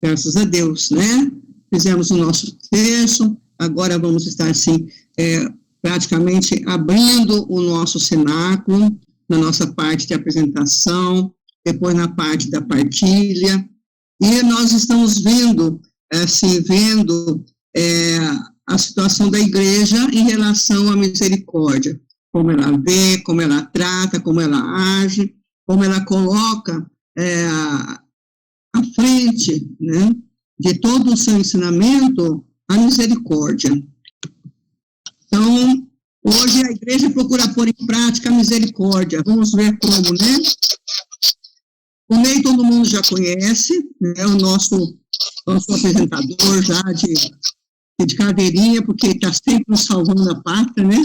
Graças a Deus, né? Fizemos o nosso texto, agora vamos estar, assim, praticamente abrindo o nosso cenáculo, na nossa parte de apresentação, depois na parte da partilha, e nós estamos vendo a situação da igreja em relação à misericórdia, como ela vê, como ela trata, como ela age, como ela coloca à frente, né, de todo o seu ensinamento, a misericórdia. Então, hoje a igreja procura pôr em prática a misericórdia. Vamos ver como, né? O Ney todo mundo já conhece, né, o nosso apresentador já de cadeirinha, porque está sempre nos salvando a pátria, né?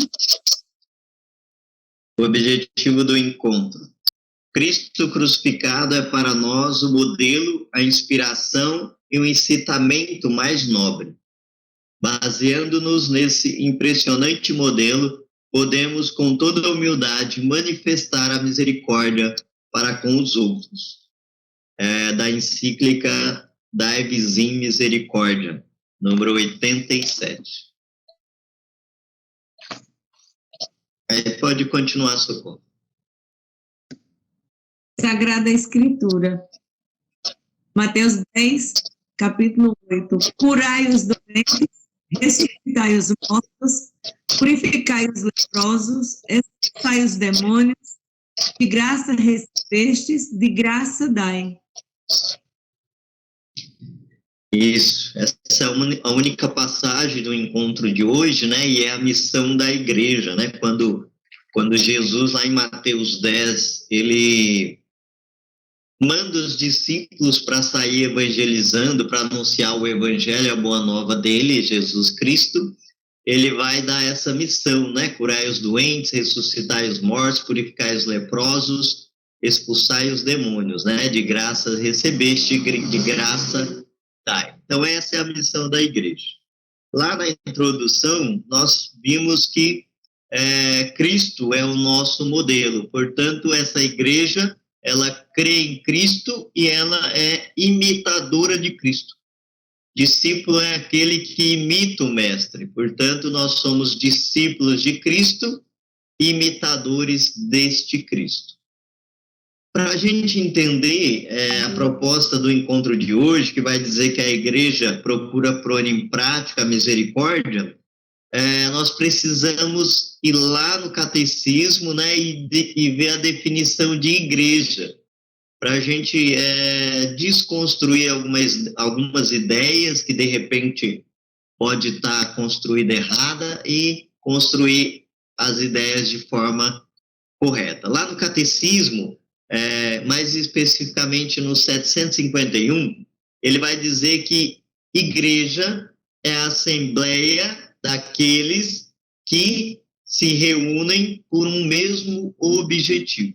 O objetivo do encontro. Cristo crucificado é para nós o modelo, a inspiração e o incitamento mais nobre. Baseando-nos nesse impressionante modelo, podemos com toda humildade manifestar a misericórdia para com os outros. Da encíclica Dai Visim Misericordia, número 87. Aí pode continuar, Socorro. Sagrada Escritura. Mateus 10, capítulo 8. Curai os doentes, ressuscitai os mortos, purificai os leprosos, expulsai os demônios, de graça recebestes, de graça dai. Isso, essa é a única passagem do encontro de hoje, né, e é a missão da igreja, né, quando Jesus, lá em Mateus 10, ele manda os discípulos para sair evangelizando, para anunciar o evangelho, a boa nova dele, Jesus Cristo, ele vai dar essa missão, né, curai os doentes, ressuscitai os mortos, purificai os leprosos, expulsai os demônios, né, de graça recebeste, de graça dai. Então essa é a missão da igreja. Lá na introdução, nós vimos que Cristo é o nosso modelo, portanto essa igreja, ela crê em Cristo e ela é imitadora de Cristo. Discípulo é aquele que imita o mestre, portanto nós somos discípulos de Cristo, imitadores deste Cristo. Para a gente entender a proposta do encontro de hoje, que vai dizer que a igreja procura pôr em prática a misericórdia, nós precisamos ir lá no catecismo, né, e ver a definição de igreja, para a gente desconstruir algumas ideias que de repente pode estar construída errada e construir as ideias de forma correta. Lá no catecismo, mais especificamente no 751, ele vai dizer que igreja é a assembleia daqueles que se reúnem por um mesmo objetivo.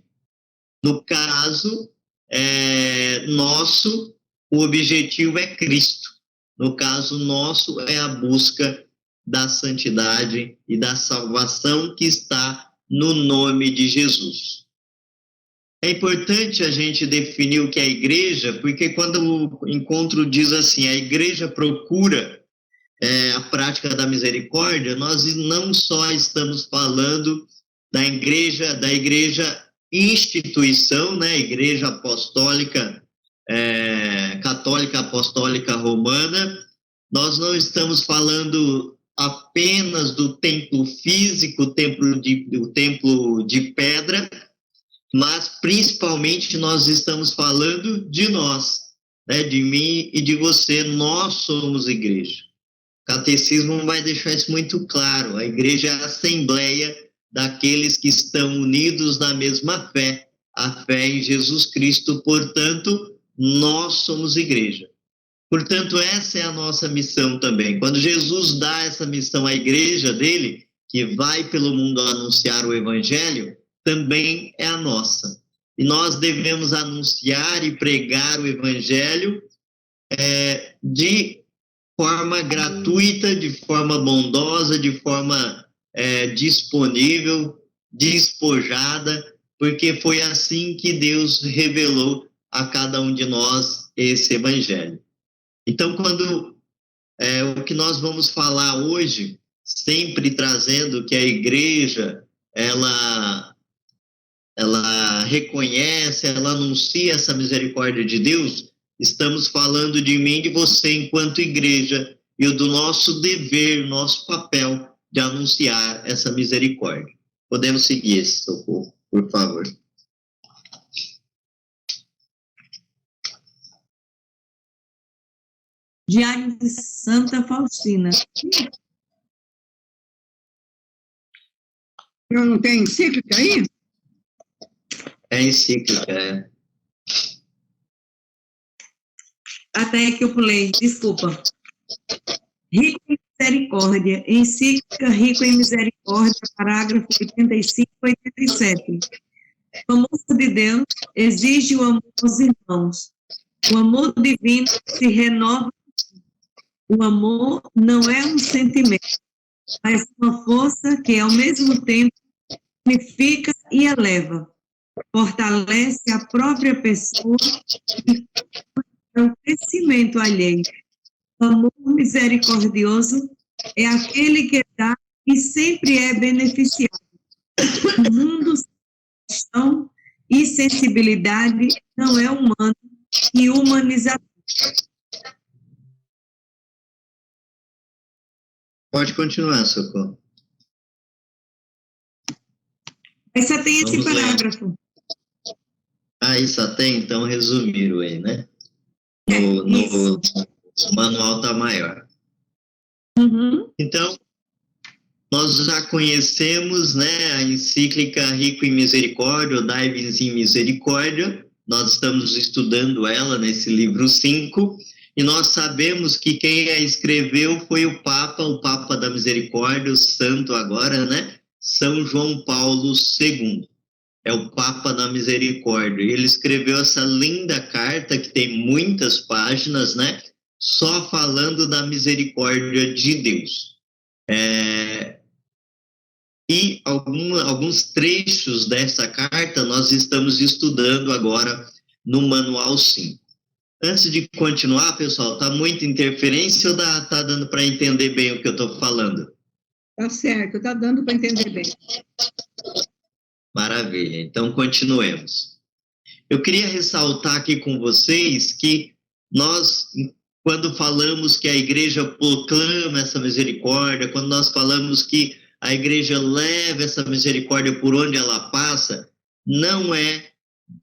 No caso nosso, o objetivo é Cristo. No caso nosso, é a busca da santidade e da salvação que está no nome de Jesus. É importante a gente definir o que é a igreja, porque quando o encontro diz assim, a igreja procura a prática da misericórdia, nós não só estamos falando da igreja instituição, né, igreja apostólica, católica apostólica romana, nós não estamos falando apenas do templo físico, do templo de pedra, mas principalmente nós estamos falando de nós, né, de mim e de você, nós somos igreja. O catecismo vai deixar isso muito claro, a igreja é a assembleia daqueles que estão unidos na mesma fé, a fé em Jesus Cristo, portanto, nós somos igreja. Portanto, essa é a nossa missão também. Quando Jesus dá essa missão à igreja dele, que vai pelo mundo anunciar o evangelho, também é a nossa. E nós devemos anunciar e pregar o evangelho de forma gratuita, de forma bondosa, de forma disponível, despojada, porque foi assim que Deus revelou a cada um de nós esse evangelho. Então, o que nós vamos falar hoje, sempre trazendo que a igreja, ela reconhece, ela anuncia essa misericórdia de Deus, estamos falando de mim e de você enquanto igreja, e do nosso dever, nosso papel de anunciar essa misericórdia. Podemos seguir esse socorro, por favor. Diário de Santa Faustina. Não tem encíclica aí? É encíclica, é. Até que eu pulei, desculpa. Rico em misericórdia, encíclica Rico em misericórdia, parágrafo 85 e 87. O amor de Deus exige o amor aos irmãos. O amor divino se renova. O amor não é um sentimento, mas uma força que, ao mesmo tempo, unifica e eleva, fortalece a própria pessoa e é o crescimento alheio. O amor misericordioso é aquele que dá e sempre é beneficiado. O mundo sem paixão e sensibilidade não é humano e humanizador. Pode continuar, Socorro. Aí só tem esse Vamos ler. parágrafo. Aí só tem, então resumiram aí, né? No manual tá maior. Uhum. Então, nós já conhecemos, né, a encíclica Rico em Misericórdia, ou Dai-vos em Misericórdia. Nós estamos estudando ela nesse livro 5, e nós sabemos que quem a escreveu foi o Papa da Misericórdia, o santo agora, né? São João Paulo II. É o Papa da Misericórdia. Ele escreveu essa linda carta, que tem muitas páginas, né? Só falando da misericórdia de Deus. E alguns trechos dessa carta nós estamos estudando agora no Manual 5. Antes de continuar, pessoal, tá muita interferência ou tá dando para entender bem o que eu estou falando? Tá certo, tá dando para entender bem. Maravilha, então continuemos. Eu queria ressaltar aqui com vocês que nós, quando falamos que a igreja proclama essa misericórdia, quando nós falamos que a igreja leva essa misericórdia por onde ela passa, não é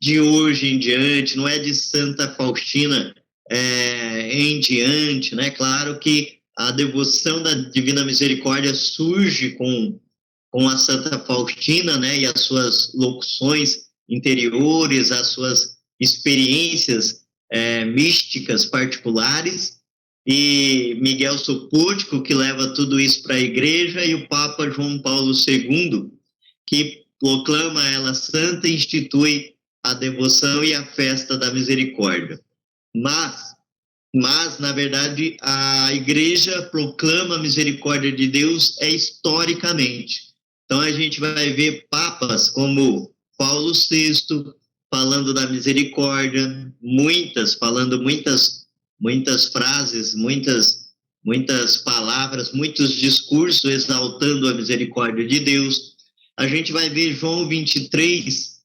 de hoje em diante, não é de Santa Faustina em diante, né? Claro que a devoção da Divina Misericórdia surge com a Santa Faustina, né? E as suas locuções interiores, as suas experiências místicas particulares, e Miguel Sopúrtico, que leva tudo isso para a igreja, e o Papa João Paulo II, que proclama ela santa e institui a devoção e a festa da misericórdia. Mas, na verdade, a igreja proclama a misericórdia de Deus historicamente. Então, a gente vai ver papas como Paulo VI falando da misericórdia, falando muitas frases, muitas palavras, muitos discursos exaltando a misericórdia de Deus. A gente vai ver João 23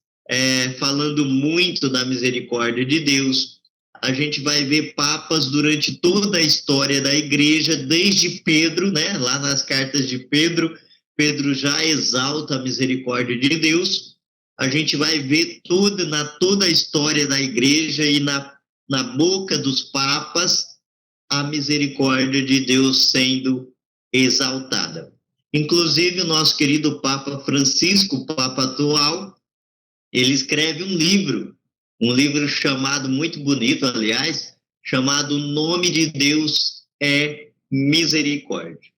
falando muito da misericórdia de Deus. A gente vai ver papas durante toda a história da igreja, desde Pedro, né? Lá nas cartas de Pedro já exalta a misericórdia de Deus. A gente vai ver toda a história da igreja e na boca dos papas a misericórdia de Deus sendo exaltada. Inclusive, o nosso querido Papa Francisco, o Papa atual, ele escreve um livro chamado, muito bonito, aliás, chamado O Nome de Deus é Misericórdia.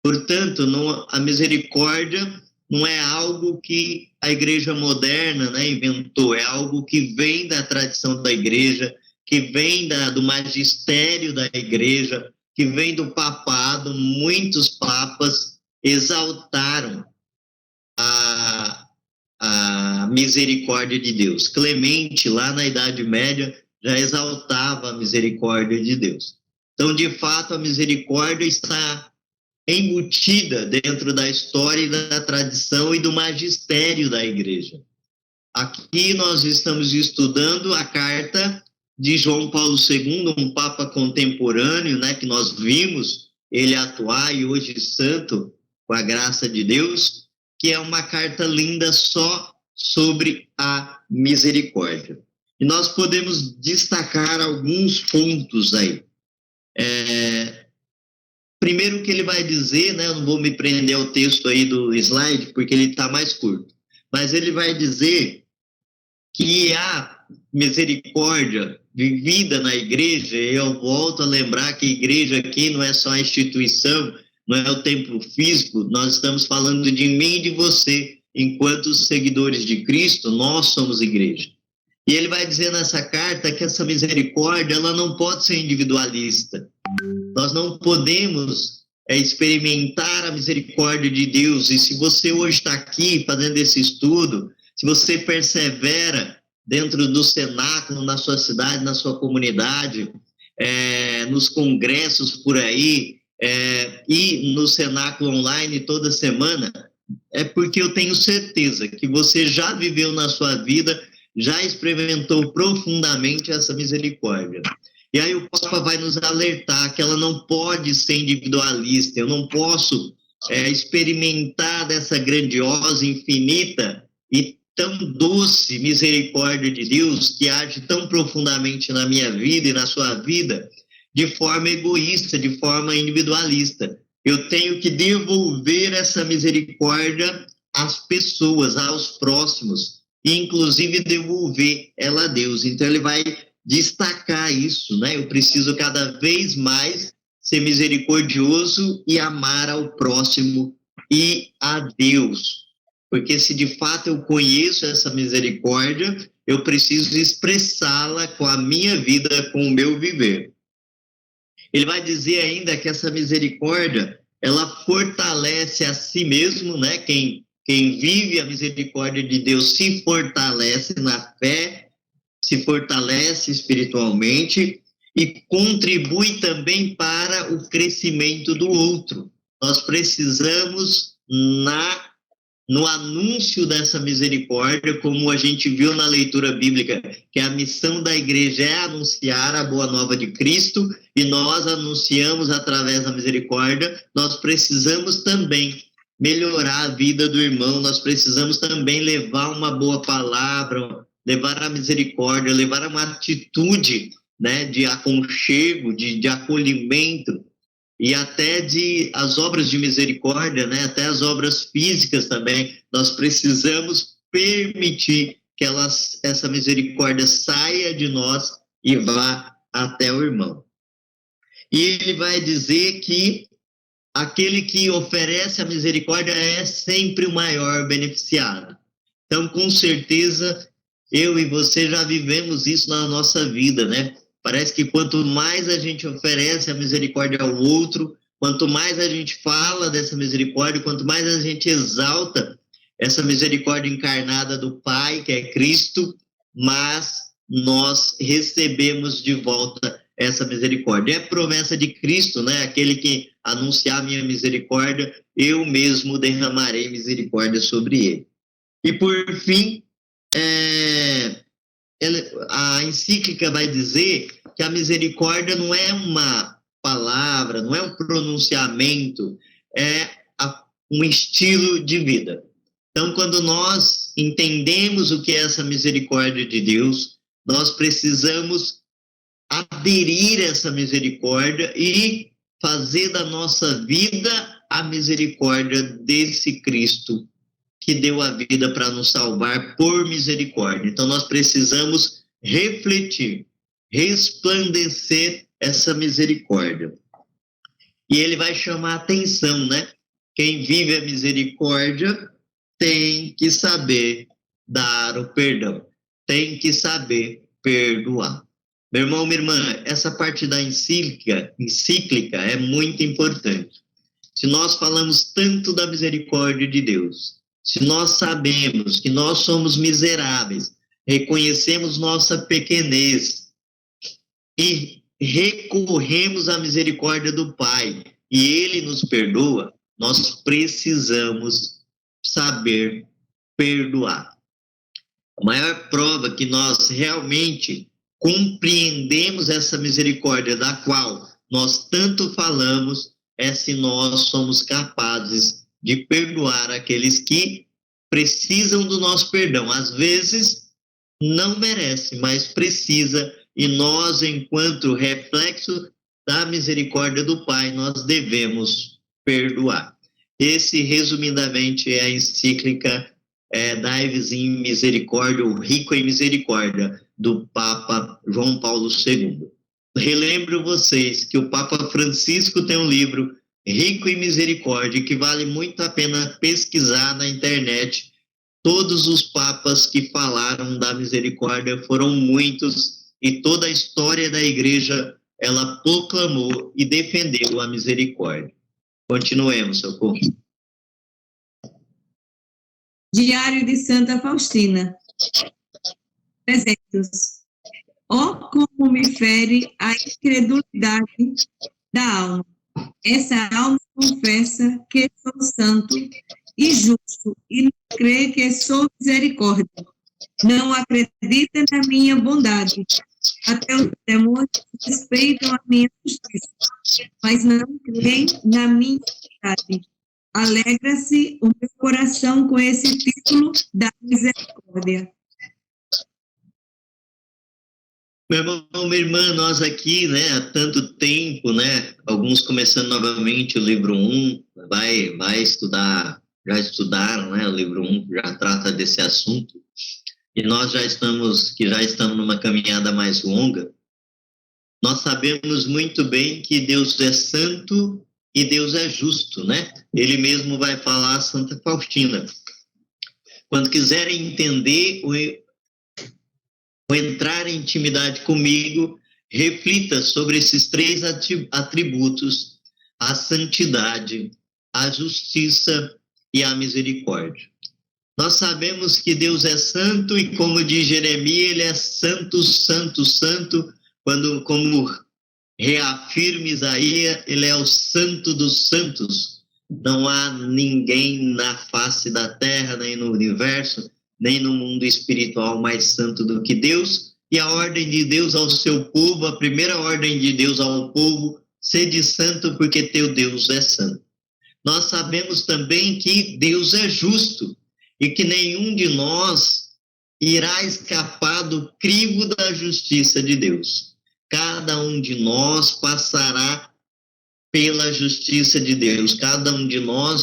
Portanto, a misericórdia não é algo que a igreja moderna, né, inventou, é algo que vem da tradição da igreja, que vem do magistério da igreja, que vem do papado. Muitos papas exaltaram a misericórdia de Deus. Clemente, lá na Idade Média, já exaltava a misericórdia de Deus. Então, de fato, a misericórdia está embutida dentro da história e da tradição e do magistério da igreja. Aqui nós estamos estudando a carta de João Paulo II, um papa contemporâneo, né, que nós vimos ele atuar e hoje santo, com a graça de Deus, que é uma carta linda só sobre a misericórdia. E nós podemos destacar alguns pontos aí. Primeiro que ele vai dizer, né, eu não vou me prender ao texto aí do slide, porque ele está mais curto, mas ele vai dizer que a misericórdia vivida na igreja, e eu volto a lembrar que a igreja aqui não é só a instituição, não é o templo físico, nós estamos falando de mim e de você, enquanto seguidores de Cristo, nós somos igreja. E ele vai dizer nessa carta que essa misericórdia, ela não pode ser individualista. Nós não podemos experimentar a misericórdia de Deus. E se você hoje está aqui fazendo esse estudo, se você persevera dentro do cenáculo, na sua cidade, na sua comunidade, nos congressos por aí, e no cenáculo online toda semana, é porque eu tenho certeza que você já viveu na sua vida, já experimentou profundamente essa misericórdia. E aí o Papa vai nos alertar que ela não pode ser individualista. Eu não posso experimentar dessa grandiosa, infinita e tão doce misericórdia de Deus que age tão profundamente na minha vida e na sua vida de forma egoísta, de forma individualista. Eu tenho que devolver essa misericórdia às pessoas, aos próximos, e inclusive devolver ela a Deus. Então ele vai destacar isso, né? Eu preciso cada vez mais ser misericordioso e amar ao próximo e a Deus. Porque se de fato eu conheço essa misericórdia, eu preciso expressá-la com a minha vida, com o meu viver. Ele vai dizer ainda que essa misericórdia, ela fortalece a si mesmo, né? Quem vive a misericórdia de Deus se fortalece na fé, se fortalece espiritualmente e contribui também para o crescimento do outro. Nós precisamos, no anúncio dessa misericórdia, como a gente viu na leitura bíblica, que a missão da igreja é anunciar a boa nova de Cristo, e nós anunciamos através da misericórdia, nós precisamos também melhorar a vida do irmão, nós precisamos também levar uma boa palavra, levar a misericórdia, levar uma atitude, né, de aconchego, de acolhimento, e até as obras de misericórdia, né, até as obras físicas também, nós precisamos permitir que essa misericórdia saia de nós e vá até o irmão. E ele vai dizer que aquele que oferece a misericórdia é sempre o maior beneficiado. Então, com certeza, eu e você já vivemos isso na nossa vida, né? Parece que quanto mais a gente oferece a misericórdia ao outro, quanto mais a gente fala dessa misericórdia, quanto mais a gente exalta essa misericórdia encarnada do Pai, que é Cristo, mas nós recebemos de volta essa misericórdia. É promessa de Cristo, né? Aquele que anunciar a minha misericórdia, eu mesmo derramarei misericórdia sobre ele. E por fim, a encíclica vai dizer que a misericórdia não é uma palavra, não é um pronunciamento, é um estilo de vida. Então, quando nós entendemos o que é essa misericórdia de Deus, nós precisamos aderir a essa misericórdia e fazer da nossa vida a misericórdia desse Cristo que deu a vida para nos salvar por misericórdia. Então, nós precisamos refletir, resplandecer essa misericórdia. E ele vai chamar a atenção, né? Quem vive a misericórdia tem que saber dar o perdão, tem que saber perdoar. Meu irmão, minha irmã, essa parte da encíclica é muito importante. Se nós falamos tanto da misericórdia de Deus, se nós sabemos que nós somos miseráveis, reconhecemos nossa pequenez e recorremos à misericórdia do Pai e Ele nos perdoa, nós precisamos saber perdoar. A maior prova que nós realmente compreendemos essa misericórdia da qual nós tanto falamos é se nós somos capazes de perdoar aqueles que precisam do nosso perdão. Às vezes não merece, mas precisa, e nós, enquanto reflexo da misericórdia do Pai, nós devemos perdoar. Esse, resumidamente, é a encíclica Dai-vos em Misericórdia, ou Rico em Misericórdia, do Papa João Paulo II. Relembro vocês que o Papa Francisco tem um livro, Rico em Misericórdia, que vale muito a pena pesquisar na internet. Todos os papas que falaram da misericórdia foram muitos, e toda a história da igreja, ela proclamou e defendeu a misericórdia. Continuemos, Socorro. Diário de Santa Faustina. 300. Ó, como me fere a incredulidade da alma. Essa alma confessa que sou santo e justo e não crê que sou misericórdia. Não acredita na minha bondade. Até os demônios respeitam a minha justiça, mas não creem na minha verdade. Alegra-se o meu coração com esse título da misericórdia. Meu irmão, minha irmã, nós aqui, há tanto tempo, alguns começando novamente o livro 1, vai estudar, já estudaram, o livro 1 já trata desse assunto, e nós já estamos numa caminhada mais longa. Nós sabemos muito bem que Deus é santo e Deus é justo, Ele mesmo vai falar a Santa Faustina. Quando quiserem entender ou entrar em intimidade comigo, reflita sobre esses 3 atributos: a santidade, a justiça e a misericórdia. Nós sabemos que Deus é santo e, como diz Jeremias, Ele é santo, santo, santo. Como reafirma Isaías, Ele é o santo dos santos. Não há ninguém na face da terra, nem no universo, nem no mundo espiritual mais santo do que Deus. E a ordem de Deus ao seu povo, a primeira ordem de Deus ao povo: sede santo, porque teu Deus é santo. Nós sabemos também que Deus é justo e que nenhum de nós irá escapar do crivo da justiça de Deus. Cada um de nós passará pela justiça de Deus. Cada um de nós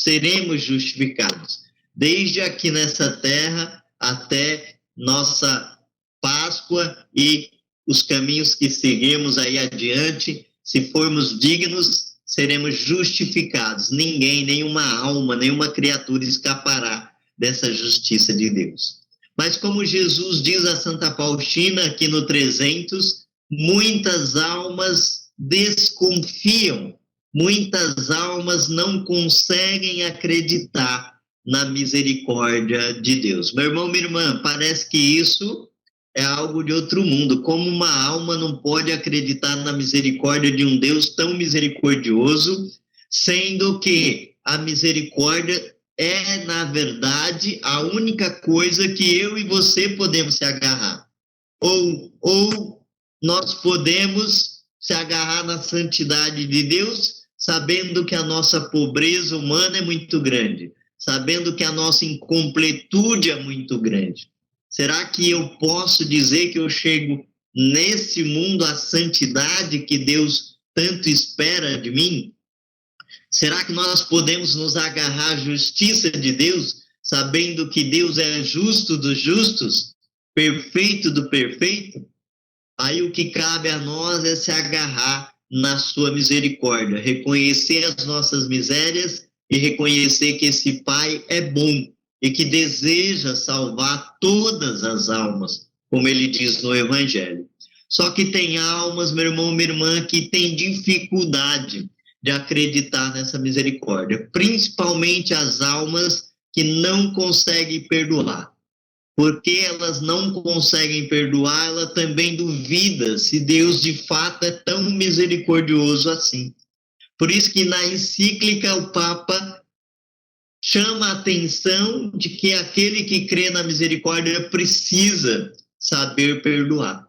seremos justificados, desde aqui nessa terra até nossa Páscoa e os caminhos que seguimos aí adiante. Se formos dignos, seremos justificados. Ninguém, nenhuma alma, nenhuma criatura escapará dessa justiça de Deus. Mas como Jesus diz a Santa Faustina, aqui no 300, muitas almas desconfiam, muitas almas não conseguem acreditar na misericórdia de Deus. Meu irmão, minha irmã, parece que isso é algo de outro mundo. Como uma alma não pode acreditar na misericórdia de um Deus tão misericordioso, sendo que a misericórdia é, na verdade, a única coisa que eu e você podemos se agarrar. Ou nós podemos se agarrar na santidade de Deus, sabendo que a nossa pobreza humana é muito grande, sabendo que a nossa incompletude é muito grande. Será que eu posso dizer que eu chego nesse mundo à santidade que Deus tanto espera de mim? Será que nós podemos nos agarrar à justiça de Deus, sabendo que Deus é justo dos justos, perfeito do perfeito? Aí o que cabe a nós é se agarrar na sua misericórdia, reconhecer as nossas misérias e reconhecer que esse Pai é bom e que deseja salvar todas as almas, como ele diz no Evangelho. Só que tem almas, meu irmão, minha irmã, que tem dificuldade de acreditar nessa misericórdia, principalmente as almas que não conseguem perdoar. porque elas não conseguem perdoar, ela também duvida se Deus de fato é tão misericordioso assim. Por isso que na encíclica o Papa chama a atenção de que aquele que crê na misericórdia precisa saber perdoar.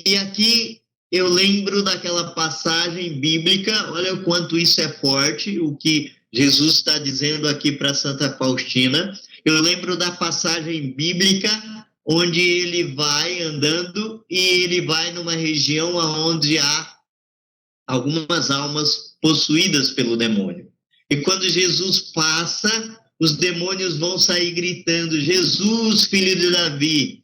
E aqui eu lembro daquela passagem bíblica, olha o quanto isso é forte, o que Jesus está dizendo aqui para Santa Faustina. Eu lembro da passagem bíblica onde ele vai andando e ele vai numa região onde há algumas almas possuídas pelo demônio. E quando Jesus passa, os demônios vão sair gritando: Jesus, filho de Davi,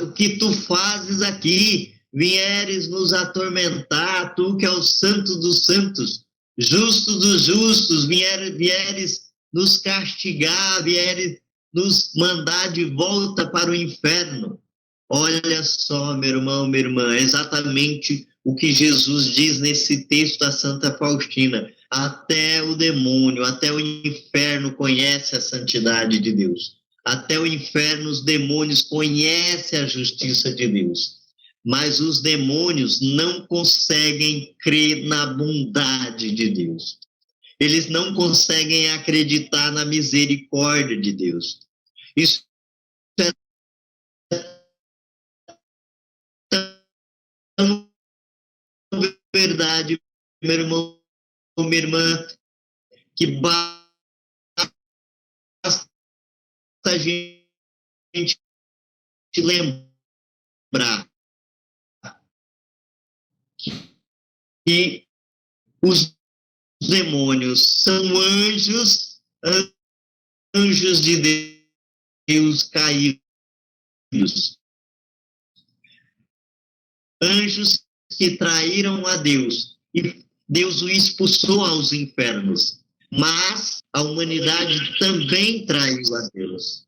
o que tu fazes aqui? Vieres nos atormentar, tu que é o santo dos santos, justo dos justos, vieres nos castigar, vieres nos mandar de volta para o inferno. Olha só, meu irmão, minha irmã, exatamente o que Jesus diz nesse texto da Santa Faustina. Até o demônio, até o inferno conhece a santidade de Deus. Até o inferno, os demônios conhecem a justiça de Deus. Mas os demônios não conseguem crer na bondade de Deus. Eles não conseguem acreditar na misericórdia de Deus. Isso é tão verdade, meu irmão, minha irmã, que basta a gente lembrar que os demônios são anjos de Deus caídos, anjos que traíram a Deus e Deus o expulsou aos infernos. Mas a humanidade também traiu a Deus.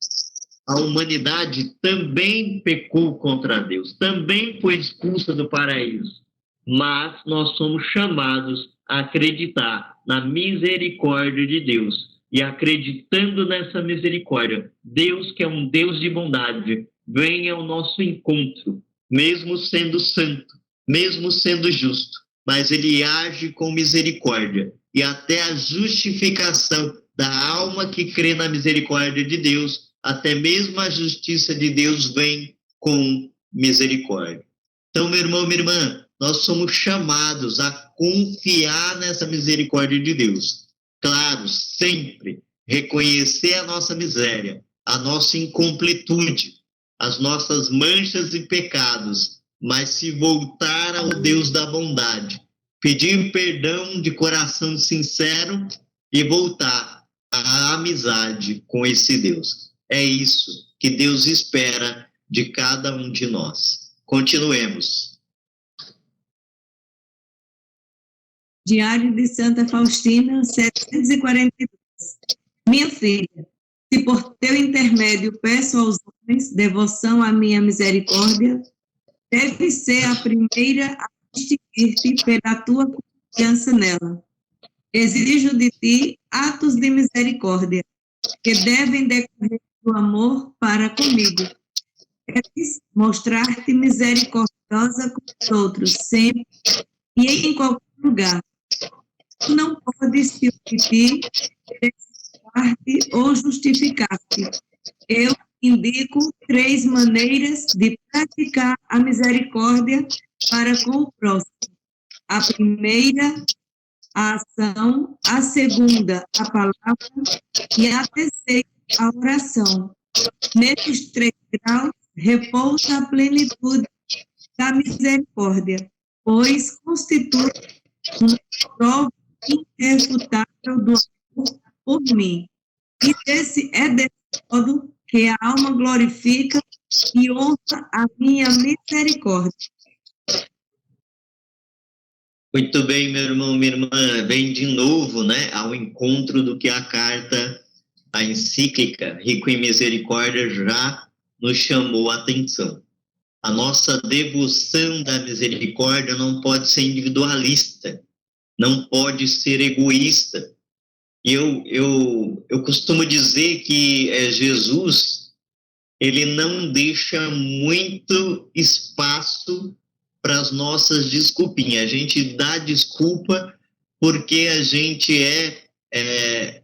A humanidade também pecou contra Deus, também foi expulsa do paraíso. Mas nós somos chamados a acreditar na misericórdia de Deus. E acreditando nessa misericórdia, Deus, que é um Deus de bondade, vem ao nosso encontro, mesmo sendo santo, mesmo sendo justo, mas ele age com misericórdia. E até a justificação da alma que crê na misericórdia de Deus, até mesmo a justiça de Deus vem com misericórdia. Então, meu irmão, minha irmã, nós somos chamados a confiar nessa misericórdia de Deus. Claro, sempre reconhecer a nossa miséria, a nossa incompletude, as nossas manchas e pecados, mas se voltar ao Deus da bondade, pedir perdão de coração sincero e voltar à amizade com esse Deus. É isso que Deus espera de cada um de nós. Continuemos. Diário de Santa Faustina, 742. Minha filha, se por teu intermédio peço aos homens devoção à minha misericórdia, deve ser a primeira a distinguir-te pela tua confiança nela. Exijo de ti atos de misericórdia, que devem decorrer do amor para comigo. Deves mostrar-te misericordiosa com os outros, sempre e em qualquer lugar. Não podes te omitir, justificar-te ou justificar-te. Eu indico 3 maneiras de praticar a misericórdia para com o próximo. A primeira, a ação. A segunda, a palavra. E a terceira, a oração. Nesses 3 graus, repousa a plenitude da misericórdia, pois constitui uma prova irrefutável do amor por mim. E é desse modo que a alma glorifica e honra a minha misericórdia. Muito bem, meu irmão, minha irmã, vem de novo, né, ao encontro do que a carta, a encíclica Rico em Misericórdia já nos chamou a atenção. A nossa devoção da misericórdia não pode ser individualista, não pode ser egoísta. E eu costumo dizer que Jesus, ele não deixa muito espaço para as nossas desculpinhas. A gente dá desculpa porque a gente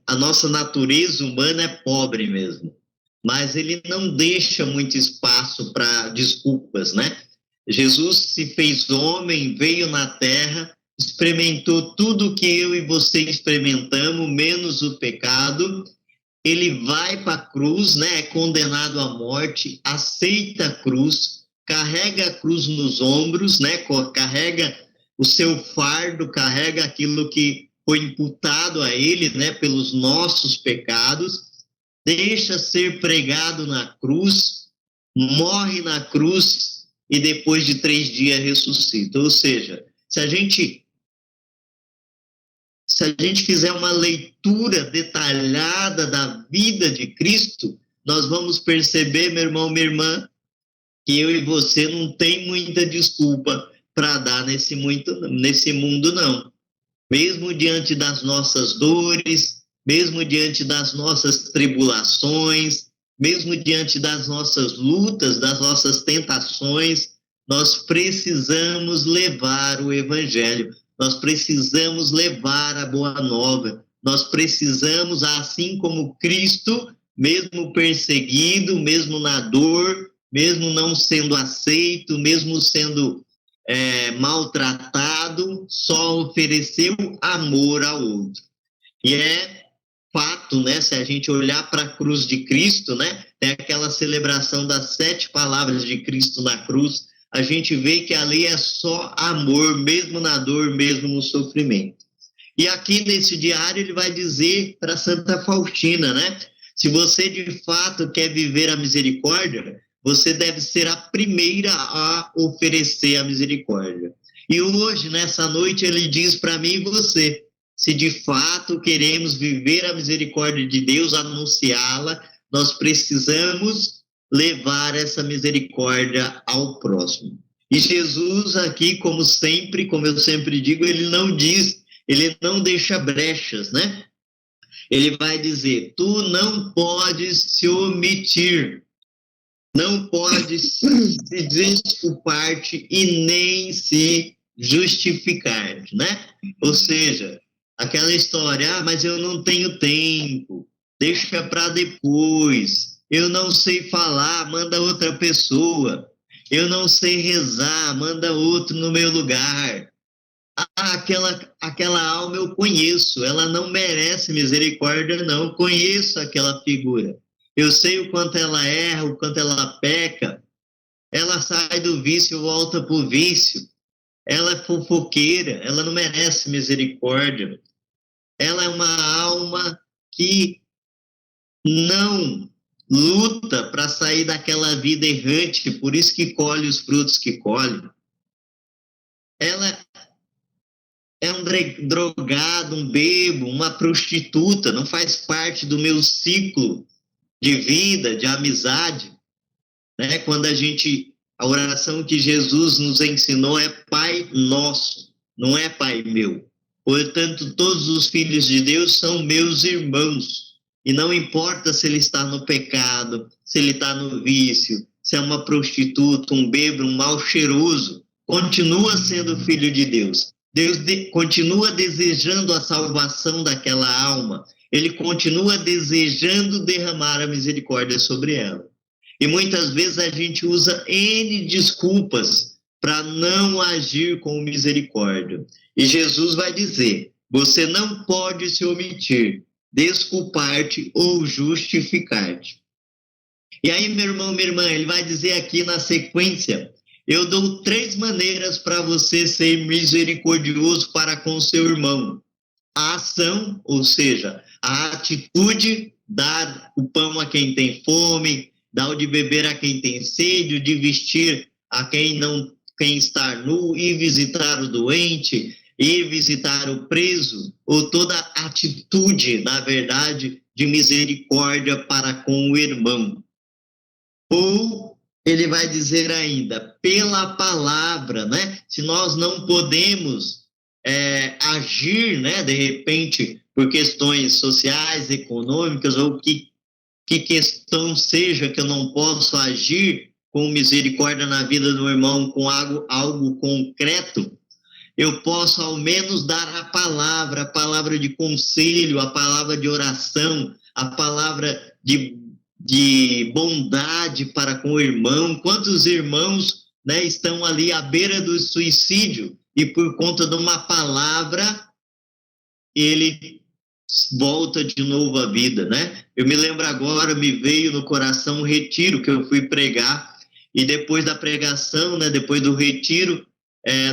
a nossa natureza humana é pobre mesmo. Mas ele não deixa muito espaço para desculpas, né? Jesus se fez homem, veio na terra, experimentou tudo que eu e você experimentamos, menos o pecado. Ele vai para a cruz, né? É condenado à morte, aceita a cruz, carrega a cruz nos ombros, né? Carrega o seu fardo, carrega aquilo que foi imputado a ele, né? Pelos nossos pecados, deixa ser pregado na cruz, morre na cruz e depois de 3 dias ressuscita. Ou seja, se a gente fizer uma leitura detalhada da vida de Cristo, nós vamos perceber, meu irmão, minha irmã, que eu e você não tem muita desculpa para dar nesse mundo, não. Mesmo diante das nossas dores, mesmo diante das nossas tribulações, mesmo diante das nossas lutas, das nossas tentações, nós precisamos levar o Evangelho. Nós precisamos levar a boa nova. Nós precisamos, assim como Cristo, mesmo perseguido, mesmo na dor, mesmo não sendo aceito, mesmo sendo maltratado, só ofereceu amor ao outro. E é fato, né? Se a gente olhar para a cruz de Cristo, né? Tem aquela celebração das 7 palavras de Cristo na cruz, a gente vê que ali é só amor, mesmo na dor, mesmo no sofrimento. E aqui nesse diário ele vai dizer para Santa Faustina, né? Se você de fato quer viver a misericórdia, você deve ser a primeira a oferecer a misericórdia. E hoje, nessa noite, ele diz para mim e você, se de fato queremos viver a misericórdia de Deus, anunciá-la, nós precisamos levar essa misericórdia ao próximo. E Jesus aqui, como sempre, como eu sempre digo, ele não deixa brechas, né? Ele vai dizer, tu não podes se omitir, não podes se desculpar-te e nem se justificar, né? Ou seja, aquela história, mas eu não tenho tempo, deixa para depois, eu não sei falar, manda outra pessoa, eu não sei rezar, manda outro no meu lugar. Aquela alma eu conheço, ela não merece misericórdia, não, conheço aquela figura. Eu sei o quanto ela erra, o quanto ela peca, ela sai do vício, volta para o vício, ela é fofoqueira, ela não merece misericórdia. Ela é uma alma que não luta para sair daquela vida errante, por isso que colhe os frutos que colhe. Ela é um drogado, um bebo, uma prostituta, não faz parte do meu ciclo de vida, de amizade, né? Quando a oração que Jesus nos ensinou é Pai Nosso, não é Pai meu. Portanto, todos os filhos de Deus são meus irmãos, e não importa se ele está no pecado, se ele está no vício, se é uma prostituta, um bêbado, um mal cheiroso, continua sendo filho de Deus. Deus continua desejando a salvação daquela alma, ele continua desejando derramar a misericórdia sobre ela. E muitas vezes a gente usa N desculpas para não agir com misericórdia. E Jesus vai dizer, você não pode se omitir, desculpar-te ou justificar-te. E aí, meu irmão, minha irmã, ele vai dizer aqui na sequência, eu dou 3 maneiras para você ser misericordioso para com seu irmão. A ação, ou seja, a atitude, dar o pão a quem tem fome, dar o de beber a quem tem sede, o de vestir a quem está nu, ir visitar o doente, ir visitar o preso, ou toda atitude, na verdade, de misericórdia para com o irmão. Ou ele vai dizer ainda, pela palavra, né? Se nós não podemos agir, né, de repente, por questões sociais, econômicas, ou que questão seja que eu não posso agir com misericórdia na vida do irmão, com algo concreto, eu posso ao menos dar a palavra de conselho, a palavra de oração, a palavra de bondade para com o irmão. Quantos irmãos, né, estão ali à beira do suicídio e por conta de uma palavra ele volta de novo à vida, né? Eu me lembro agora, me veio no coração um retiro que eu fui pregar, e depois da pregação, né, depois do retiro,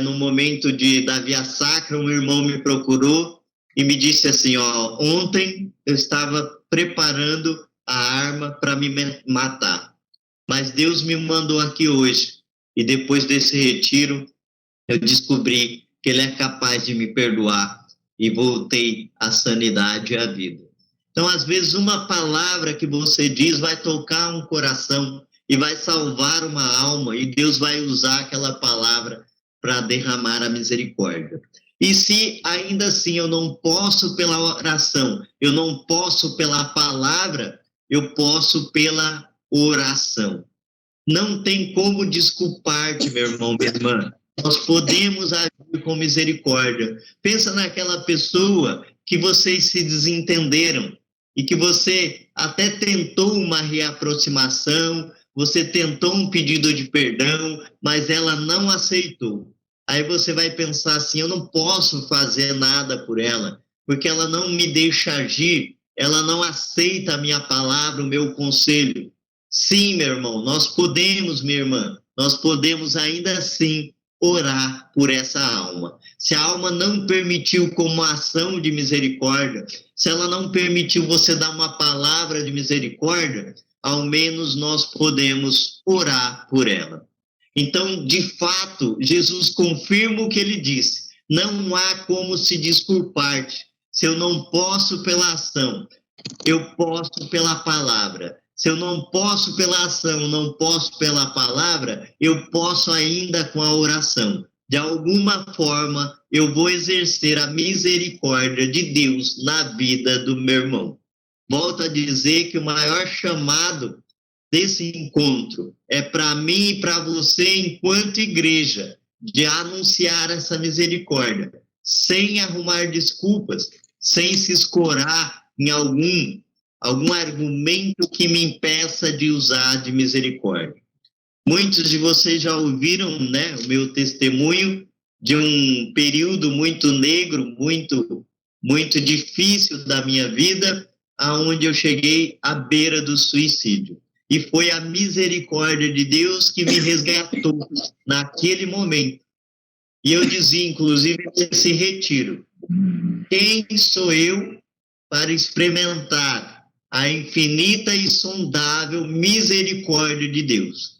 no momento da Via Sacra, um irmão me procurou e me disse assim, ó, ontem eu estava preparando a arma para me matar, mas Deus me mandou aqui hoje, e depois desse retiro eu descobri que Ele é capaz de me perdoar e voltei à sanidade e à vida. Então, às vezes, uma palavra que você diz vai tocar um coração e vai salvar uma alma, e Deus vai usar aquela palavra para derramar a misericórdia. E se ainda assim eu não posso pela oração, eu não posso pela palavra, eu posso pela oração. Não tem como desculpar-te, meu irmão, minha irmã. Nós podemos agir com misericórdia. Pensa naquela pessoa que vocês se desentenderam e que você até tentou uma reaproximação, você tentou um pedido de perdão, mas ela não aceitou. Aí você vai pensar assim, eu não posso fazer nada por ela, porque ela não me deixa agir, ela não aceita a minha palavra, o meu conselho. Sim, meu irmão, nós podemos, minha irmã, nós podemos ainda assim orar por essa alma. Se a alma não permitiu como ação de misericórdia, se ela não permitiu você dar uma palavra de misericórdia, ao menos nós podemos orar por ela. Então, de fato, Jesus confirma o que ele disse. Não há como se desculpar. Se eu não posso pela ação, eu posso pela palavra. Se eu não posso pela ação, não posso pela palavra, eu posso ainda com a oração. De alguma forma, eu vou exercer a misericórdia de Deus na vida do meu irmão. Volto a dizer que o maior chamado desse encontro é para mim e para você, enquanto igreja, de anunciar essa misericórdia, sem arrumar desculpas, sem se escorar em algum argumento que me impeça de usar de misericórdia. Muitos de vocês já ouviram, né, o meu testemunho de um período muito negro, muito difícil da minha vida, aonde eu cheguei à beira do suicídio. E foi a misericórdia de Deus que me resgatou naquele momento. E eu dizia, inclusive, nesse retiro, quem sou eu para experimentar a infinita e sondável misericórdia de Deus?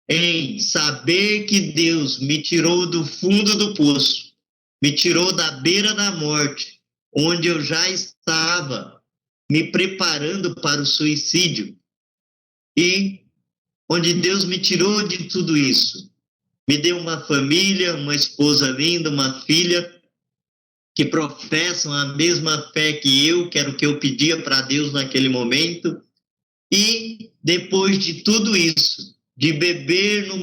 Em saber que Deus me tirou do fundo do poço, me tirou da beira da morte, onde eu já estava me preparando para o suicídio, e onde Deus me tirou de tudo isso, me deu uma família, uma esposa linda, uma filha, que professam a mesma fé que eu, que era o que eu pedia para Deus naquele momento, e depois de tudo isso, de beber no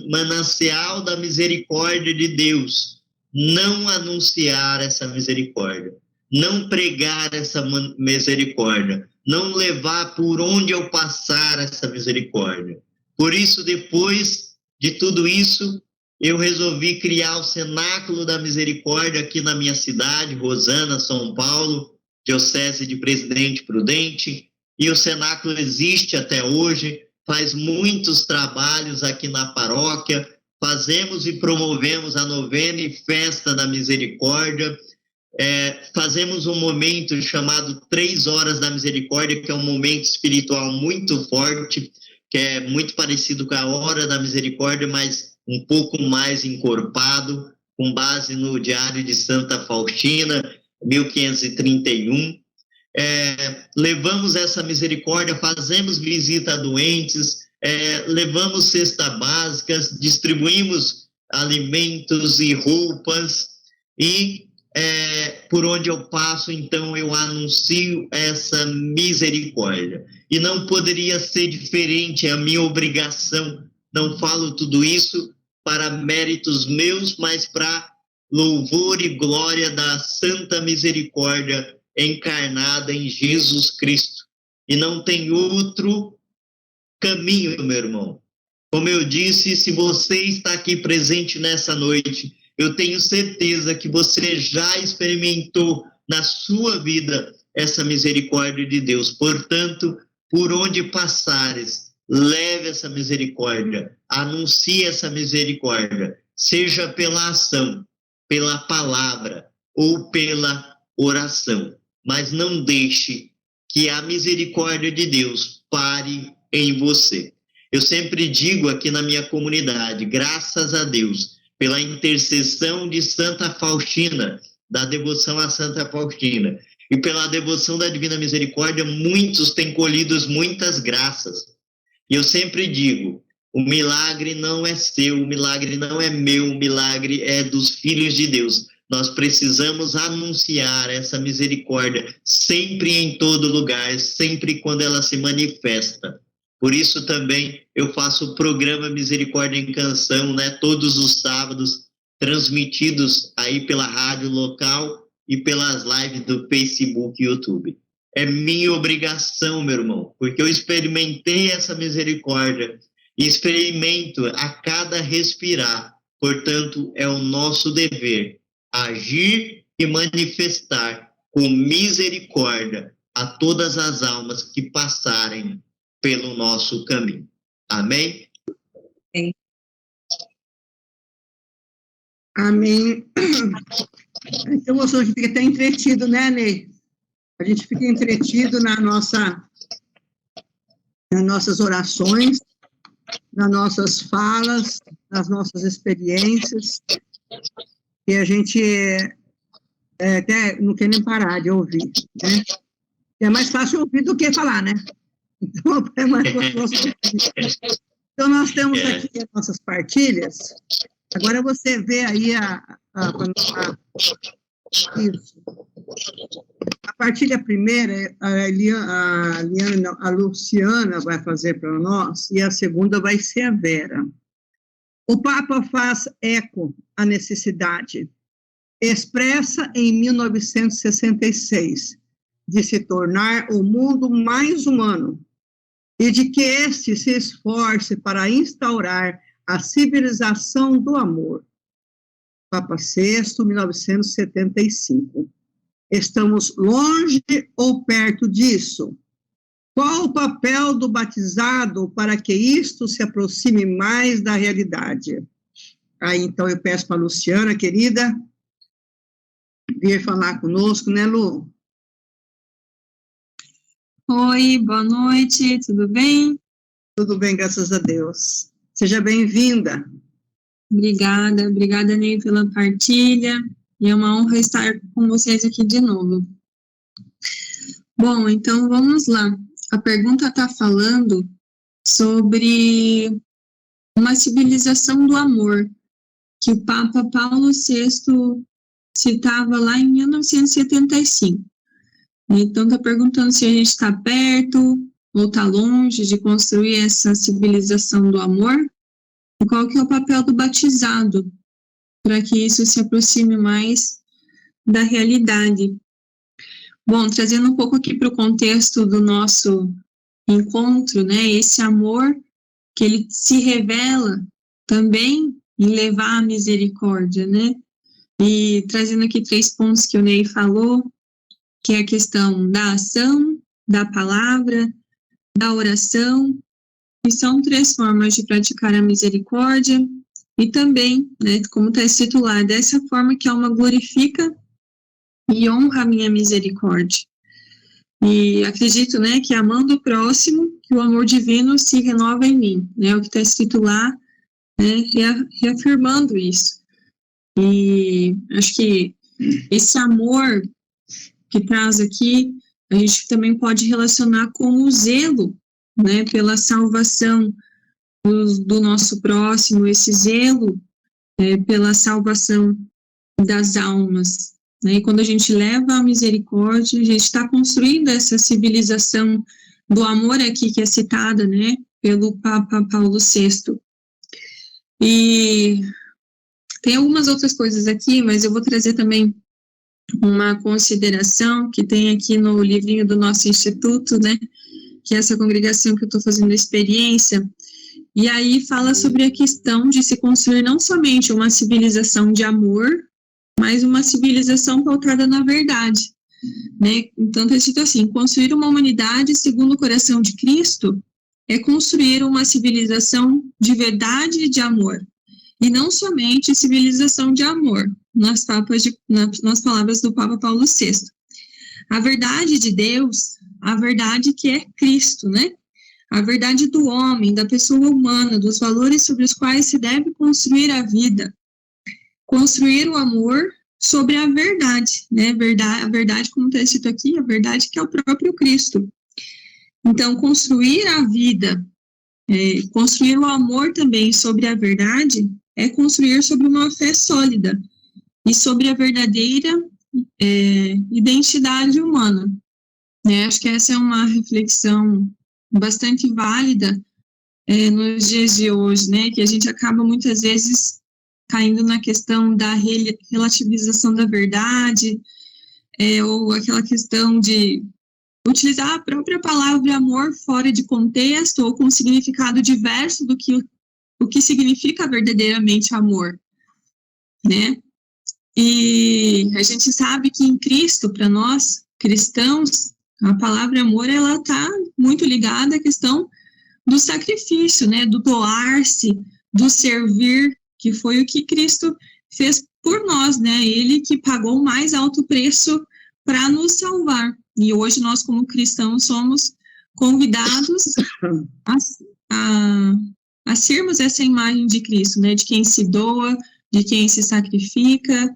manancial da misericórdia de Deus, não anunciar essa misericórdia, não pregar essa misericórdia, não levar por onde eu passar essa misericórdia. Por isso, depois de tudo isso, eu resolvi criar o Cenáculo da Misericórdia aqui na minha cidade, Rosana, São Paulo, Diocese de Presidente Prudente, e o Cenáculo existe até hoje, faz muitos trabalhos aqui na paróquia, fazemos e promovemos a novena e festa da misericórdia, fazemos um momento chamado 3 Horas da Misericórdia, que é um momento espiritual muito forte, que é muito parecido com a Hora da Misericórdia, mas um pouco mais encorpado, com base no Diário de Santa Faustina, 1531. Levamos essa misericórdia, fazemos visita a doentes, levamos cestas básicas, distribuímos alimentos e roupas, e por onde eu passo, então eu anuncio essa misericórdia. E não poderia ser diferente, é a minha obrigação. Não falo tudo isso para méritos meus, mas para louvor e glória da santa misericórdia encarnada em Jesus Cristo. E não tem outro caminho, meu irmão. Como eu disse, se você está aqui presente nessa noite, eu tenho certeza que você já experimentou na sua vida essa misericórdia de Deus. Portanto, por onde passares, leve essa misericórdia, anuncie essa misericórdia, seja pela ação, pela palavra ou pela oração. Mas não deixe que a misericórdia de Deus pare em você. Eu sempre digo aqui na minha comunidade, graças a Deus, pela intercessão de Santa Faustina, da devoção a Santa Faustina, e pela devoção da Divina Misericórdia, muitos têm colhido muitas graças. E eu sempre digo, o milagre não é seu, o milagre não é meu, o milagre é dos filhos de Deus. Nós precisamos anunciar essa misericórdia sempre em todo lugar, sempre quando ela se manifesta. Por isso também eu faço o programa Misericórdia em Canção, né, todos os sábados, transmitidos aí pela rádio local e pelas lives do Facebook e YouTube. É minha obrigação, meu irmão, porque eu experimentei essa misericórdia e experimento a cada respirar. Portanto, é o nosso dever agir e manifestar com misericórdia a todas as almas que passarem pelo nosso caminho. Amém? Amém. Amém. Então, a gente fica até entretido, né, Ney? A gente fica entretido nas nossas orações, nas nossas falas, nas nossas experiências, e a gente até não quer nem parar de ouvir, né? É mais fácil ouvir do que falar, né? Então, é mais gostoso ouvir. Então, nós temos aqui as nossas partilhas. Agora você vê aí isso. A partilha primeira, a Luciana vai fazer para nós, e a segunda vai ser a Vera. O Papa faz eco à necessidade, expressa em 1966, de se tornar o mundo mais humano, e de que este se esforce para instaurar a civilização do amor. Papa VI, 1975. Estamos longe ou perto disso? Qual o papel do batizado para que isto se aproxime mais da realidade? Aí, então, eu peço para a Luciana, querida, vir falar conosco, né, Lu? Oi, boa noite, tudo bem? Tudo bem, graças a Deus. Seja bem-vinda. Obrigada, Ney, pela partilha, e é uma honra estar com vocês aqui de novo. Bom, então vamos lá. A pergunta está falando sobre uma civilização do amor, que o Papa Paulo VI citava lá em 1975. Então, está perguntando se a gente está perto ou está longe de construir essa civilização do amor, e qual que é o papel do batizado, para que isso se aproxime mais da realidade. Bom, trazendo um pouco aqui para o contexto do nosso encontro, né, esse amor que ele se revela também em levar a misericórdia, né, e trazendo aqui 3 pontos que o Ney falou, que é a questão da ação, da palavra, da oração, que são 3 formas de praticar a misericórdia, e também, né, como está escrito lá, dessa forma que a alma glorifica e honra a minha misericórdia. E acredito, né, que amando o próximo, que o amor divino se renova em mim, né, o que está escrito lá, né, reafirmando isso. E acho que esse amor que traz aqui, a gente também pode relacionar com o zelo, né, pela salvação do nosso próximo, esse zelo pela salvação das almas, né? E quando a gente leva a misericórdia, a gente está construindo essa civilização do amor aqui que é citada, né, pelo Papa Paulo VI. E tem algumas outras coisas aqui, mas eu vou trazer também uma consideração que tem aqui no livrinho do nosso instituto, né, que é essa congregação que eu estou fazendo a experiência, e aí fala sobre a questão de se construir não somente uma civilização de amor, mas uma civilização pautada na verdade, né? Então está escrito assim: construir uma humanidade segundo o coração de Cristo é construir uma civilização de verdade e de amor, e não somente civilização de amor, nas palavras do Papa Paulo VI. A verdade de Deus, a verdade que é Cristo, né? A verdade do homem, da pessoa humana, dos valores sobre os quais se deve construir a vida. Construir o amor sobre a verdade, né? A verdade, como está escrito aqui, a verdade que é o próprio Cristo. Então, construir a vida, construir o amor também sobre a verdade, é construir sobre uma fé sólida e sobre a verdadeira identidade humana. Né? Acho que essa é uma reflexão bastante válida nos dias de hoje, né? Que a gente acaba muitas vezes caindo na questão da relativização da verdade, ou aquela questão de utilizar a própria palavra amor fora de contexto ou com significado diverso do que o que significa verdadeiramente amor, né? E a gente sabe que em Cristo, para nós cristãos, a palavra amor, ela está muito ligada à questão do sacrifício, né? Do doar-se, do servir, que foi o que Cristo fez por nós, né? Ele que pagou o mais alto preço para nos salvar. E hoje nós, como cristãos, somos convidados a sermos essa imagem de Cristo, né? De quem se doa, de quem se sacrifica,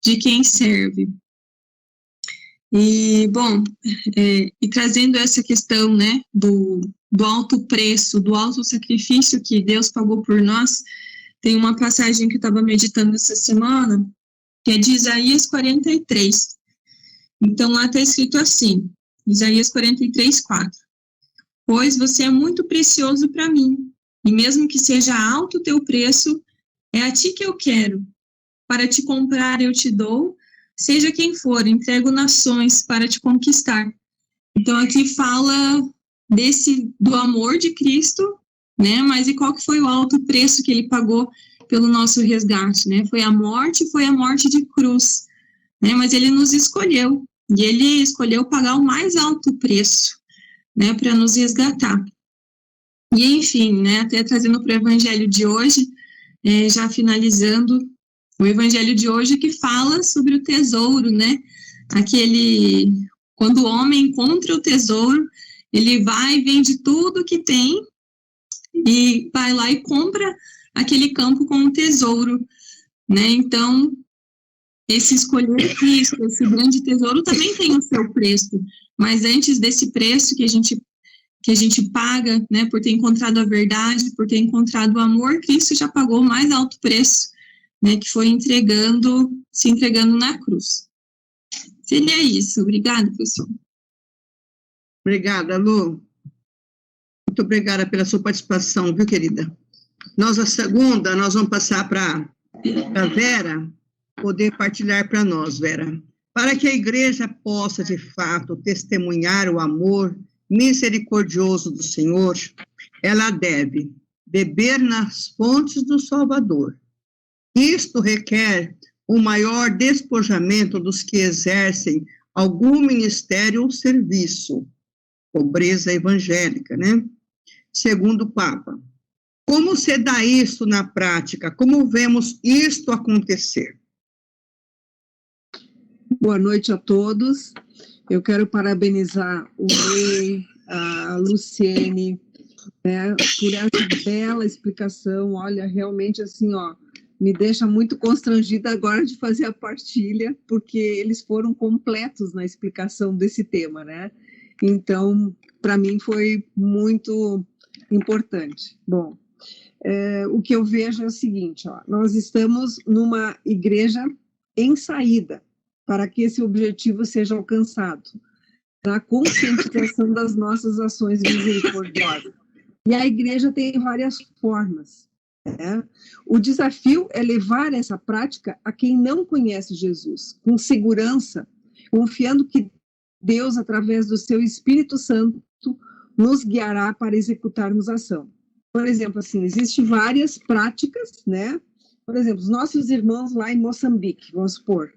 de quem serve. E, bom, e trazendo essa questão, né, do alto preço, do alto sacrifício que Deus pagou por nós, tem uma passagem que eu estava meditando essa semana, que é de Isaías 43. Então, lá está escrito assim, Isaías 43, 4. Pois você é muito precioso para mim, e mesmo que seja alto o teu preço, é a ti que eu quero. Para te comprar eu te dou, seja quem for, entrego nações para te conquistar. Então, aqui fala do amor de Cristo, né? Mas e qual que foi o alto preço que ele pagou pelo nosso resgate, né? Foi a morte de cruz, né? Mas ele nos escolheu, e ele escolheu pagar o mais alto preço, né? Para nos resgatar. E, enfim, né? Até trazendo para o evangelho de hoje, já finalizando, o evangelho de hoje que fala sobre o tesouro, né? Quando o homem encontra o tesouro, ele vai e vende tudo que tem e vai lá e compra aquele campo com um tesouro, né? Então, esse escolher Cristo, esse grande tesouro também tem o seu preço, mas antes desse preço que a gente paga, né, por ter encontrado a verdade, por ter encontrado o amor, Cristo já pagou o mais alto preço, né, que foi se entregando na cruz. Seria isso. Obrigada, professor. Obrigada, Lu. Muito obrigada pela sua participação, viu, querida? A segunda, nós vamos passar para a Vera poder partilhar para nós, Vera. Para que a igreja possa, de fato, testemunhar o amor misericordioso do Senhor, ela deve beber nas fontes do Salvador. Isto requer um maior despojamento dos que exercem algum ministério ou serviço, pobreza evangélica, né? Segundo o Papa. Como se dá isso na prática? Como vemos isto acontecer? Boa noite a todos. Eu quero parabenizar o Ney, a Luciene, né, por essa bela explicação. Olha, realmente assim, ó, me deixa muito constrangida agora de fazer a partilha, porque eles foram completos na explicação desse tema, né? Então, para mim foi muito importante. Bom, o que eu vejo é o seguinte, ó, nós estamos numa igreja em saída, para que esse objetivo seja alcançado, na conscientização das nossas ações misericordiosas. E a igreja tem várias formas. Né? O desafio é levar essa prática a quem não conhece Jesus, com segurança, confiando que Deus, através do seu Espírito Santo, nos guiará para executarmos a ação. Por exemplo, assim, existem várias práticas, né? Por exemplo, os nossos irmãos lá em Moçambique, vamos supor,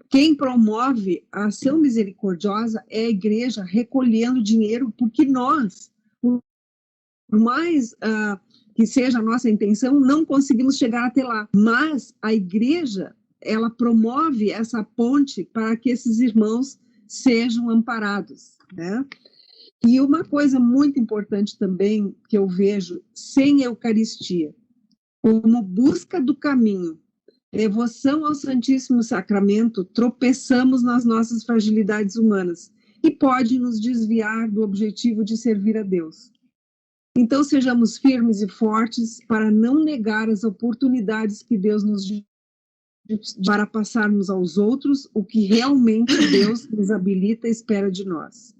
quem promove a ação misericordiosa é a igreja recolhendo dinheiro, porque nós, por mais que seja a nossa intenção, não conseguimos chegar até lá. Mas a igreja, ela promove essa ponte para que esses irmãos sejam amparados, né? E uma coisa muito importante também que eu vejo, sem Eucaristia, como busca do caminho, devoção ao Santíssimo Sacramento, tropeçamos nas nossas fragilidades humanas e pode nos desviar do objetivo de servir a Deus. Então, sejamos firmes e fortes para não negar as oportunidades que Deus nos dá para passarmos aos outros o que realmente Deus nos habilita e espera de nós.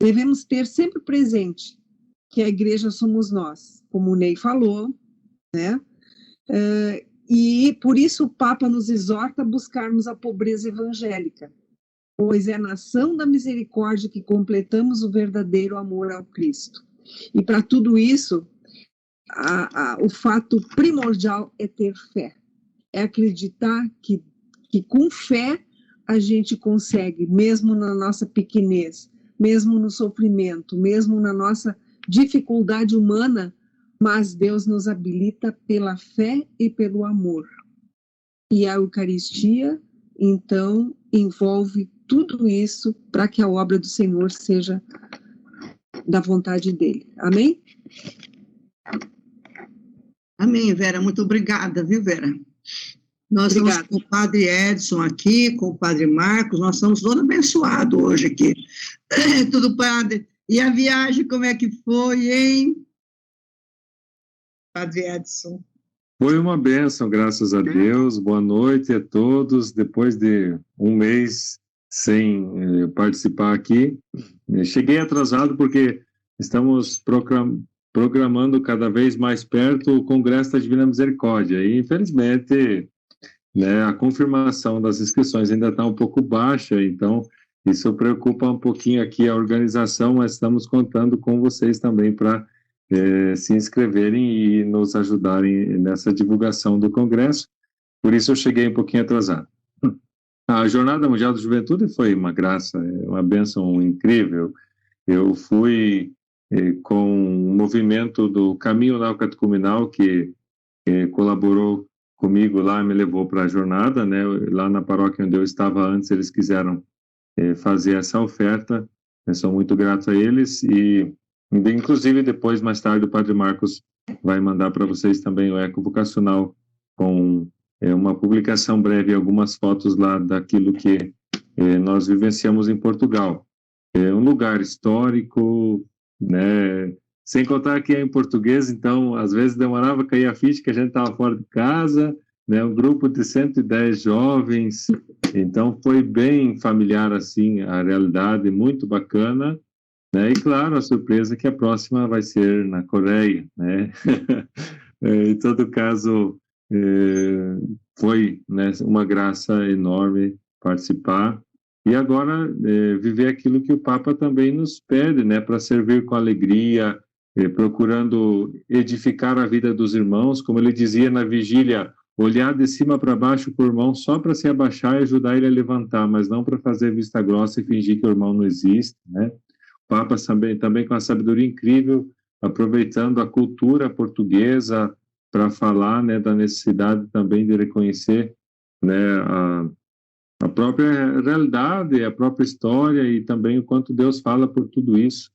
Devemos ter sempre presente que a igreja somos nós, como o Ney falou, né? E por isso o Papa nos exorta a buscarmos a pobreza evangélica, pois é na ação da misericórdia que completamos o verdadeiro amor ao Cristo. E para tudo isso, o fato primordial é ter fé, é acreditar que com fé a gente consegue, mesmo na nossa pequenez, mesmo no sofrimento, mesmo na nossa dificuldade humana, mas Deus nos habilita pela fé e pelo amor. E a Eucaristia, então, envolve tudo isso para que a obra do Senhor seja da vontade dele. Amém? Amém, Vera. Muito obrigada, viu, Vera? Nós estamos com o Padre Edson aqui, com o Padre Marcos, nós estamos todos abençoados hoje aqui. Tudo, Padre. E a viagem, como é que foi, hein? Padre Edson. Foi uma bênção, graças a Deus. Boa noite a todos. Depois de um mês sem participar aqui, cheguei atrasado porque estamos programando cada vez mais perto o Congresso da Divina Misericórdia. E, infelizmente, né, a confirmação das inscrições ainda está um pouco baixa, então isso preocupa um pouquinho aqui a organização, mas estamos contando com vocês também para se inscreverem e nos ajudarem nessa divulgação do Congresso. Por isso eu cheguei um pouquinho atrasado. A Jornada Mundial da Juventude foi uma graça, uma bênção incrível. Eu fui com o movimento do Caminho Neocatecumenal, que colaborou comigo lá, me levou para a jornada, né? Lá na paróquia onde eu estava antes, eles quiseram fazer essa oferta. Eu sou muito grato a eles e, inclusive, depois, mais tarde, o Padre Marcos vai mandar para vocês também o Eco Vocacional com uma publicação breve, algumas fotos lá daquilo que nós vivenciamos em Portugal. É um lugar histórico, né? Sem contar que é em português, então, às vezes demorava a cair a ficha que a gente estava fora de casa, né? Um grupo de 110 jovens, então foi bem familiar, assim, a realidade, muito bacana, né? E, claro, a surpresa que a próxima vai ser na Coreia, né? Em todo caso, foi, né, uma graça enorme participar. E agora, viver aquilo que o Papa também nos pede, né, para servir com alegria, procurando edificar a vida dos irmãos, como ele dizia na vigília, olhar de cima para baixo para o irmão só para se abaixar e ajudar ele a levantar, mas não para fazer vista grossa e fingir que o irmão não existe, né? O Papa também com a sabedoria incrível, aproveitando a cultura portuguesa para falar, né, da necessidade também de reconhecer, né, a própria realidade, a própria história e também o quanto Deus fala por tudo isso,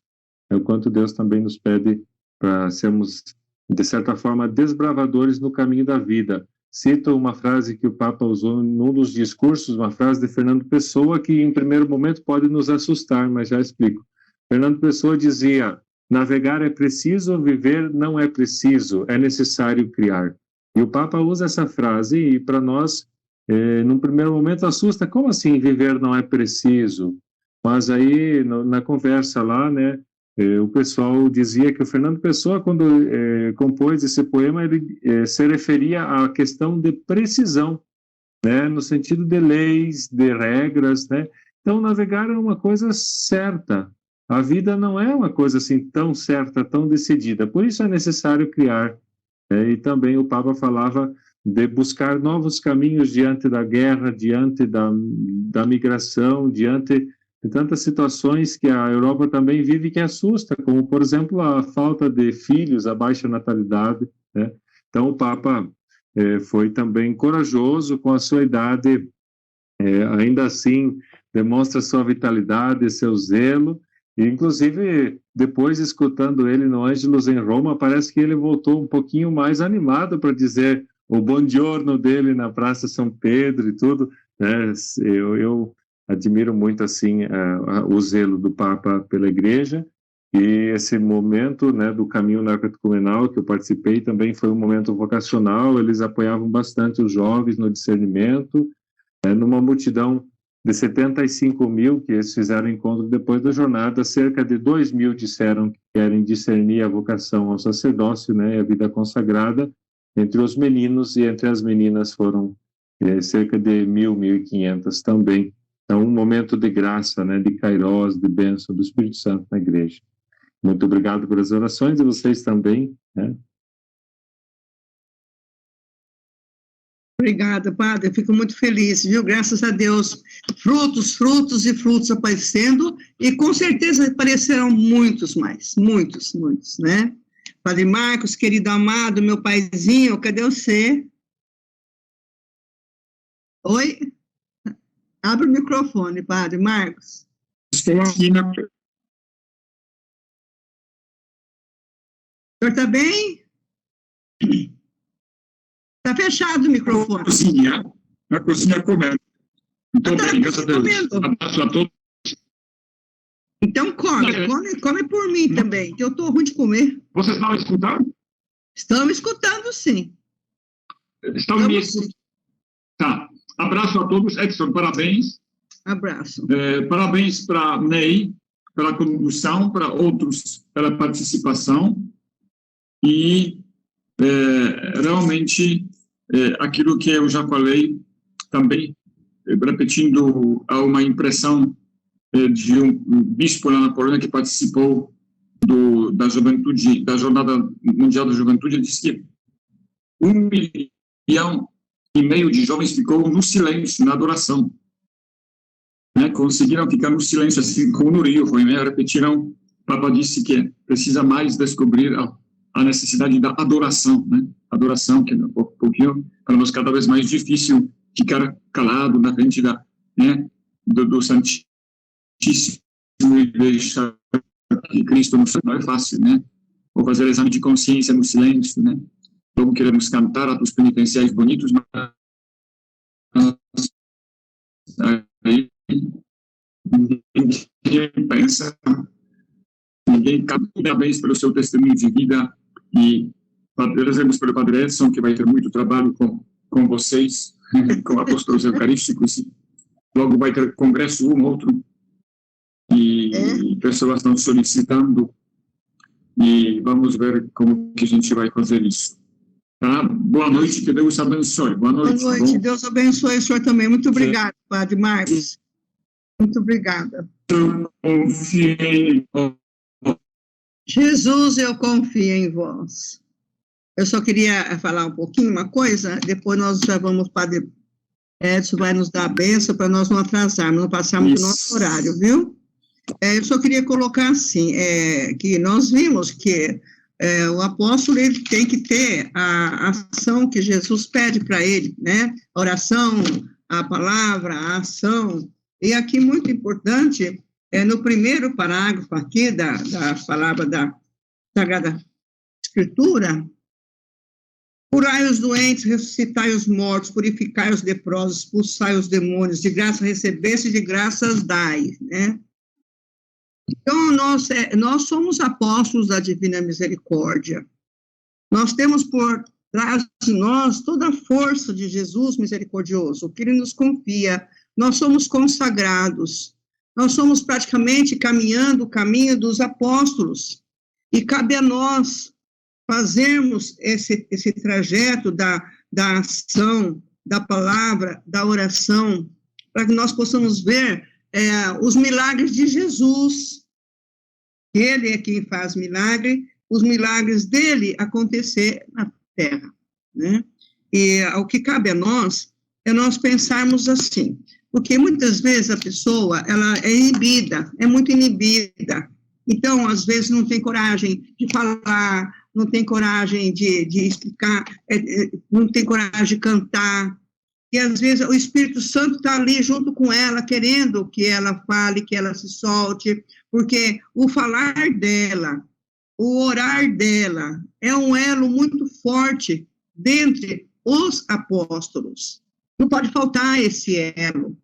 o quanto Deus também nos pede para sermos, de certa forma, desbravadores no caminho da vida. Cito uma frase que o Papa usou num dos discursos, uma frase de Fernando Pessoa, que em primeiro momento pode nos assustar, mas já explico. Fernando Pessoa dizia: navegar é preciso, viver não é preciso, é necessário criar. E o Papa usa essa frase e para nós num primeiro momento assusta, como assim viver não é preciso? Mas aí, na conversa lá, né, o pessoal dizia que o Fernando Pessoa, quando compôs esse poema, ele se referia à questão de precisão, né, no sentido de leis, de regras, né? Então, navegar é uma coisa certa. A vida não é uma coisa assim tão certa, tão decidida. Por isso é necessário criar. E também o Papa falava de buscar novos caminhos diante da guerra, diante da migração, diante de tantas situações que a Europa também vive que assusta, como, por exemplo, a falta de filhos, a baixa natalidade, né? Então, o Papa foi também corajoso com a sua idade, ainda assim demonstra sua vitalidade, seu zelo, e inclusive depois escutando ele no Ângelus em Roma, parece que ele voltou um pouquinho mais animado para dizer o buongiorno dele na Praça São Pedro e tudo, né? Eu admiro muito assim o zelo do Papa pela Igreja, e esse momento, né, do caminho neocatecumenal que eu participei também foi um momento vocacional. Eles apoiavam bastante os jovens no discernimento, numa multidão de 75 mil que eles fizeram encontro depois da jornada, cerca de 2 mil disseram que querem discernir a vocação ao sacerdócio, né, a vida consagrada. Entre os meninos e entre as meninas foram cerca de 1.500 também. Então, um momento de graça, né, de kairós, de bênção do Espírito Santo na igreja. Muito obrigado pelas orações, e vocês também, né? Obrigada, padre, eu fico muito feliz, viu? Graças a Deus, frutos, frutos e frutos aparecendo, e com certeza aparecerão muitos mais, muitos, né? Padre Marcos, querido amado, meu paizinho, cadê você? Oi? Abre o microfone, Padre Marcos. Estou aqui na... O senhor está bem? Está fechado o microfone. Na cozinha comendo. Muito bem, graças a Deus. Abraço a todos. Então come por mim também, que eu estou ruim de comer. Vocês estão escutando? Estamos escutando, sim. Estão me escutando? Tá. Abraço a todos. Edson, parabéns. Abraço. Parabéns para Ney, pela condução, para outros, pela participação. E realmente aquilo que eu já falei também, repetindo uma impressão de um bispo lá na Polônia que participou da juventude, da Jornada Mundial da Juventude. Ele disse que 1,5 milhão de jovens ficou no silêncio, na adoração, né? Conseguiram ficar no silêncio, assim como no Rio foi, né? Repetiram. O Papa disse que precisa mais descobrir a necessidade da adoração, né? Adoração, que é um pouquinho para nós cada vez mais difícil ficar calado na frente do Santíssimo e deixar que Cristo não é fácil, né? Ou fazer exame de consciência no silêncio, né? Logo queremos cantar atos penitenciais bonitos, mas aí ninguém pensa, ninguém parabéns pelo seu testemunho de vida, e rezemos pelo Padre Edson, que vai ter muito trabalho com vocês, com apóstolos eucarísticos. Logo vai ter congresso outro, e pessoas estão solicitando, e vamos ver como que a gente vai fazer isso. Tá? Boa noite, que Deus abençoe. Boa noite. Boa noite, Deus abençoe o senhor também. Muito obrigado, Padre Marcos. Muito obrigada. Eu confio em vós. Jesus, eu confio em vós. Eu só queria falar um pouquinho, uma coisa, depois nós já vamos, Padre Edson vai nos dar a bênção para nós não atrasarmos, não passarmos do nosso horário, viu? Eu só queria colocar assim, que nós vimos que o apóstolo ele tem que ter a ação que Jesus pede para ele, né? A oração, a palavra, a ação. E aqui, muito importante, no primeiro parágrafo aqui da palavra da Sagrada Escritura: curai os doentes, ressuscitai os mortos, purificai os leprosos, expulsai os demônios, de graça recebeste, de graças dai, né? Então, nós somos apóstolos da Divina Misericórdia. Nós temos por traz de nós toda a força de Jesus misericordioso, o que ele nos confia. Nós somos consagrados, nós somos praticamente caminhando o caminho dos apóstolos, e cabe a nós fazermos esse trajeto da ação, da palavra, da oração, para que nós possamos ver os milagres de Jesus. Ele é quem faz milagre, os milagres dele acontecer na terra, né? E o que cabe a nós é nós pensarmos assim, porque muitas vezes a pessoa, ela é inibida, é muito inibida, então, às vezes, não tem coragem de falar, não tem coragem de explicar, não tem coragem de cantar, e às vezes o Espírito Santo está ali junto com ela, querendo que ela fale, que ela se solte, porque o falar dela, o orar dela, é um elo muito forte dentre os apóstolos. Não pode faltar esse elo.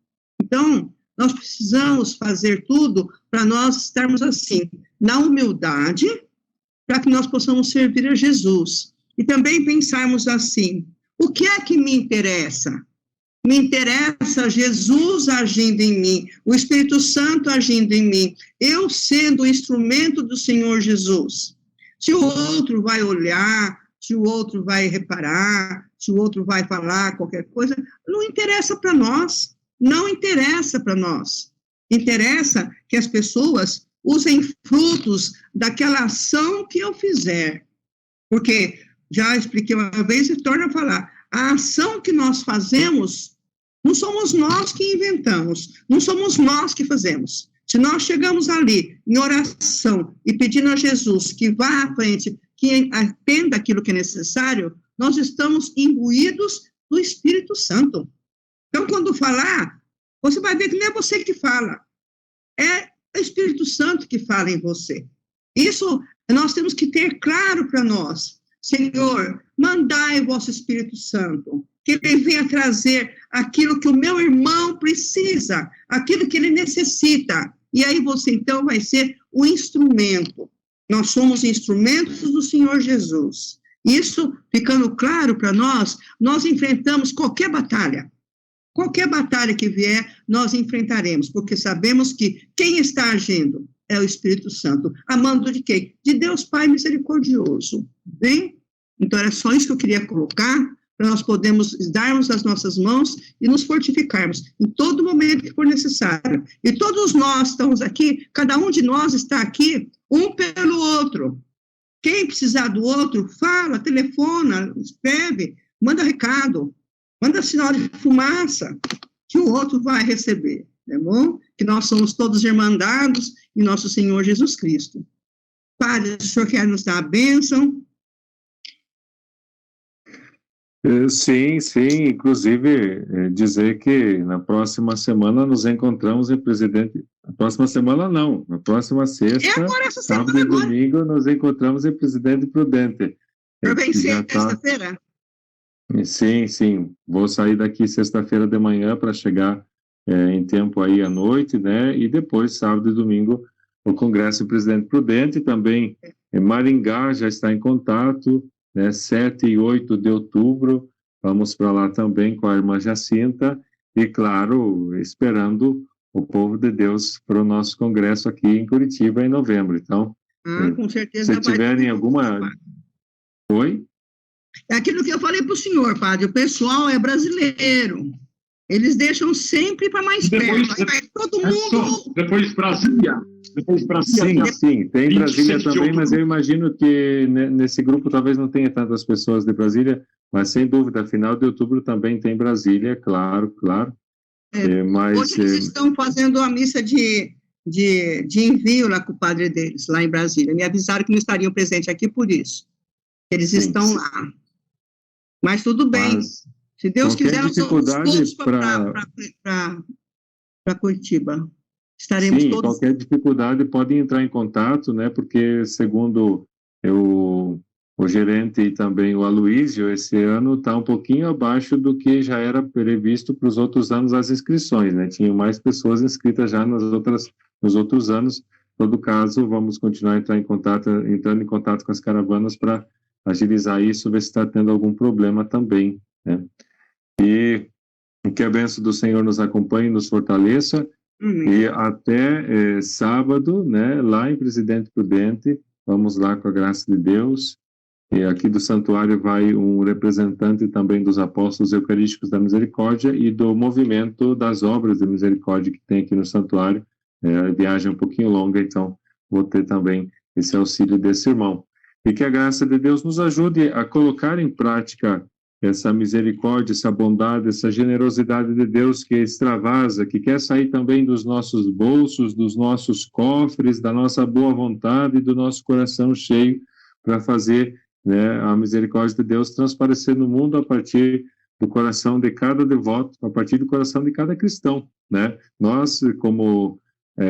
Então, nós precisamos fazer tudo para nós estarmos assim, na humildade, para que nós possamos servir a Jesus. E também pensarmos assim, o que é que me interessa? Me interessa Jesus agindo em mim, o Espírito Santo agindo em mim, eu sendo o instrumento do Senhor Jesus. Se o outro vai olhar, se o outro vai reparar, se o outro vai falar qualquer coisa, não interessa para nós, não interessa para nós. Interessa que as pessoas usem frutos daquela ação que eu fizer. Porque, já expliquei uma vez e torno a falar, a ação que nós fazemos, não somos nós que inventamos, não somos nós que fazemos. Se nós chegamos ali, em oração, e pedindo a Jesus que vá à frente, que atenda aquilo que é necessário, nós estamos imbuídos do Espírito Santo. Então, quando falar, você vai ver que não é você que fala, é o Espírito Santo que fala em você. Isso nós temos que ter claro para nós. Senhor, mandai o vosso Espírito Santo, que ele venha trazer aquilo que o meu irmão precisa, aquilo que ele necessita. E aí você, então, vai ser o instrumento. Nós somos instrumentos do Senhor Jesus. Isso, ficando claro para nós, nós enfrentamos qualquer batalha. Qualquer batalha que vier, nós enfrentaremos, porque sabemos que quem está agindo é o Espírito Santo. Amando de quem? De Deus Pai misericordioso. Bem? Então, era só isso que eu queria colocar, para nós podermos darmos as nossas mãos e nos fortificarmos em todo momento que for necessário. E todos nós estamos aqui, cada um de nós está aqui, um pelo outro. Quem precisar do outro, fala, telefona, escreve, manda recado, manda sinal de fumaça, que o outro vai receber, tá bom? Que nós somos todos irmandados em nosso Senhor Jesus Cristo. Padre, o senhor quer nos dar a bênção? Sim, inclusive dizer que na próxima semana nos encontramos em Presidente... Na próxima semana não, na próxima sexta, sábado e domingo, nos encontramos em Presidente Prudente. Para vencer sexta-feira? Sim, vou sair daqui sexta-feira de manhã para chegar em tempo aí à noite, né, e depois, sábado e domingo, o Congresso em Presidente Prudente, também Maringá já está em contato, né, 7 e 8 de outubro, vamos para lá também com a irmã Jacinta, e claro, esperando o povo de Deus para o nosso congresso aqui em Curitiba em novembro. Então, com certeza se tiverem alguma... Oi? É aquilo que eu falei para o senhor, padre, o pessoal é brasileiro, eles deixam sempre para mais perto, aí vai todo mundo... Depois Brasília. Sim, tem Brasília também, mas eu imagino que nesse grupo talvez não tenha tantas pessoas de Brasília, mas sem dúvida, final de outubro também tem Brasília, claro. Mas, hoje eles estão fazendo a missa de envio lá com o padre deles, lá em Brasília. Me avisaram que não estariam presentes aqui por isso. Eles estão lá. Mas tudo bem. Se Deus quiser, nós vamos todos para Curitiba. Estaremos todos... qualquer dificuldade pode entrar em contato, né? Porque, segundo o gerente e também o Aloísio, esse ano está um pouquinho abaixo do que já era previsto para os outros anos as inscrições, né? Tinham mais pessoas inscritas já nos outros anos. Em todo caso, vamos continuar entrando em contato com as caravanas para agilizar isso, ver se está tendo algum problema também, né? E que a bênção do Senhor nos acompanhe, nos fortaleça, e até sábado, né, lá em Presidente Prudente, vamos lá com a graça de Deus. E aqui do santuário vai um representante também dos apóstolos eucarísticos da misericórdia e do movimento das obras de misericórdia que tem aqui no santuário. A viagem é um pouquinho longa, então vou ter também esse auxílio desse irmão. E que a graça de Deus nos ajude a colocar em prática essa misericórdia, essa bondade, essa generosidade de Deus que extravasa, que quer sair também dos nossos bolsos, dos nossos cofres, da nossa boa vontade e do nosso coração cheio, para fazer, né, a misericórdia de Deus transparecer no mundo a partir do coração de cada devoto, a partir do coração de cada cristão, né? Nós, como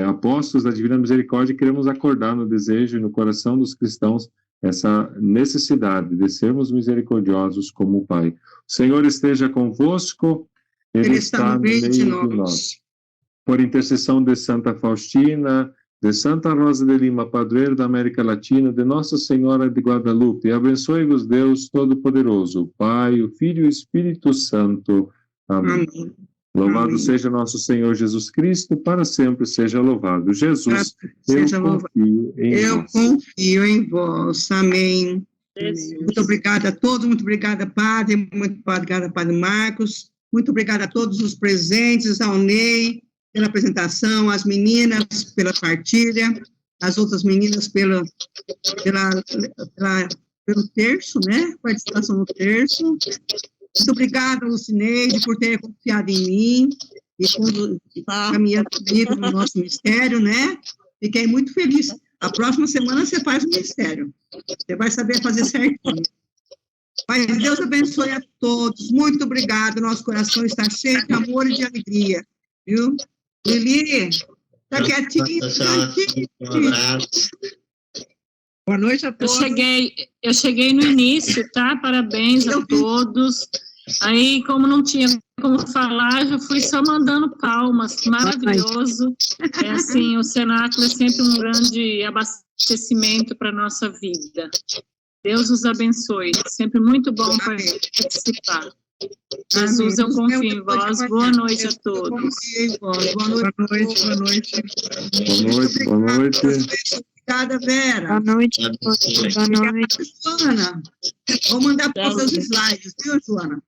apóstolos da Divina Misericórdia, queremos acordar no desejo e no coração dos cristãos essa necessidade de sermos misericordiosos como o Pai. O Senhor esteja convosco, Ele está no meio de nós. Por intercessão de Santa Faustina, de Santa Rosa de Lima, padroeira da América Latina, de Nossa Senhora de Guadalupe, abençoe-vos Deus Todo-Poderoso, o Pai, o Filho e o Espírito Santo. Amém. Amém. Louvado Amém. Seja nosso Senhor Jesus Cristo, para sempre seja louvado. Jesus, eu confio em vós. Amém. Jesus. Muito obrigada a todos, muito obrigada, Padre, muito obrigada, Padre Marcos, muito obrigada a todos os presentes, ao Ney, pela apresentação, às meninas pela partilha, as outras meninas pelo terço, né? Participação no terço. Muito obrigada, Lucineide, por ter confiado em mim e caminhando comigo no nosso ministério, né? Fiquei muito feliz. A próxima semana você faz o ministério. Você vai saber fazer certinho. Mas Deus abençoe a todos. Muito obrigada. Nosso coração está cheio de amor e de alegria. Viu? Lili, tá quietinho. Um abraço. Boa noite a todos. Eu cheguei no início, tá? Parabéns a todos. Aí, como não tinha como falar, já fui só mandando palmas. Maravilhoso. É assim, o cenáculo é sempre um grande abastecimento para a nossa vida. Deus os abençoe. Sempre muito bom participar. Jesus, eu confio em vós. Boa noite a todos. Boa noite. Boa noite. Boa noite. Obrigada, Vera. Boa noite. Boa noite. Joana. Vou mandar para os seus slides, viu, Joana?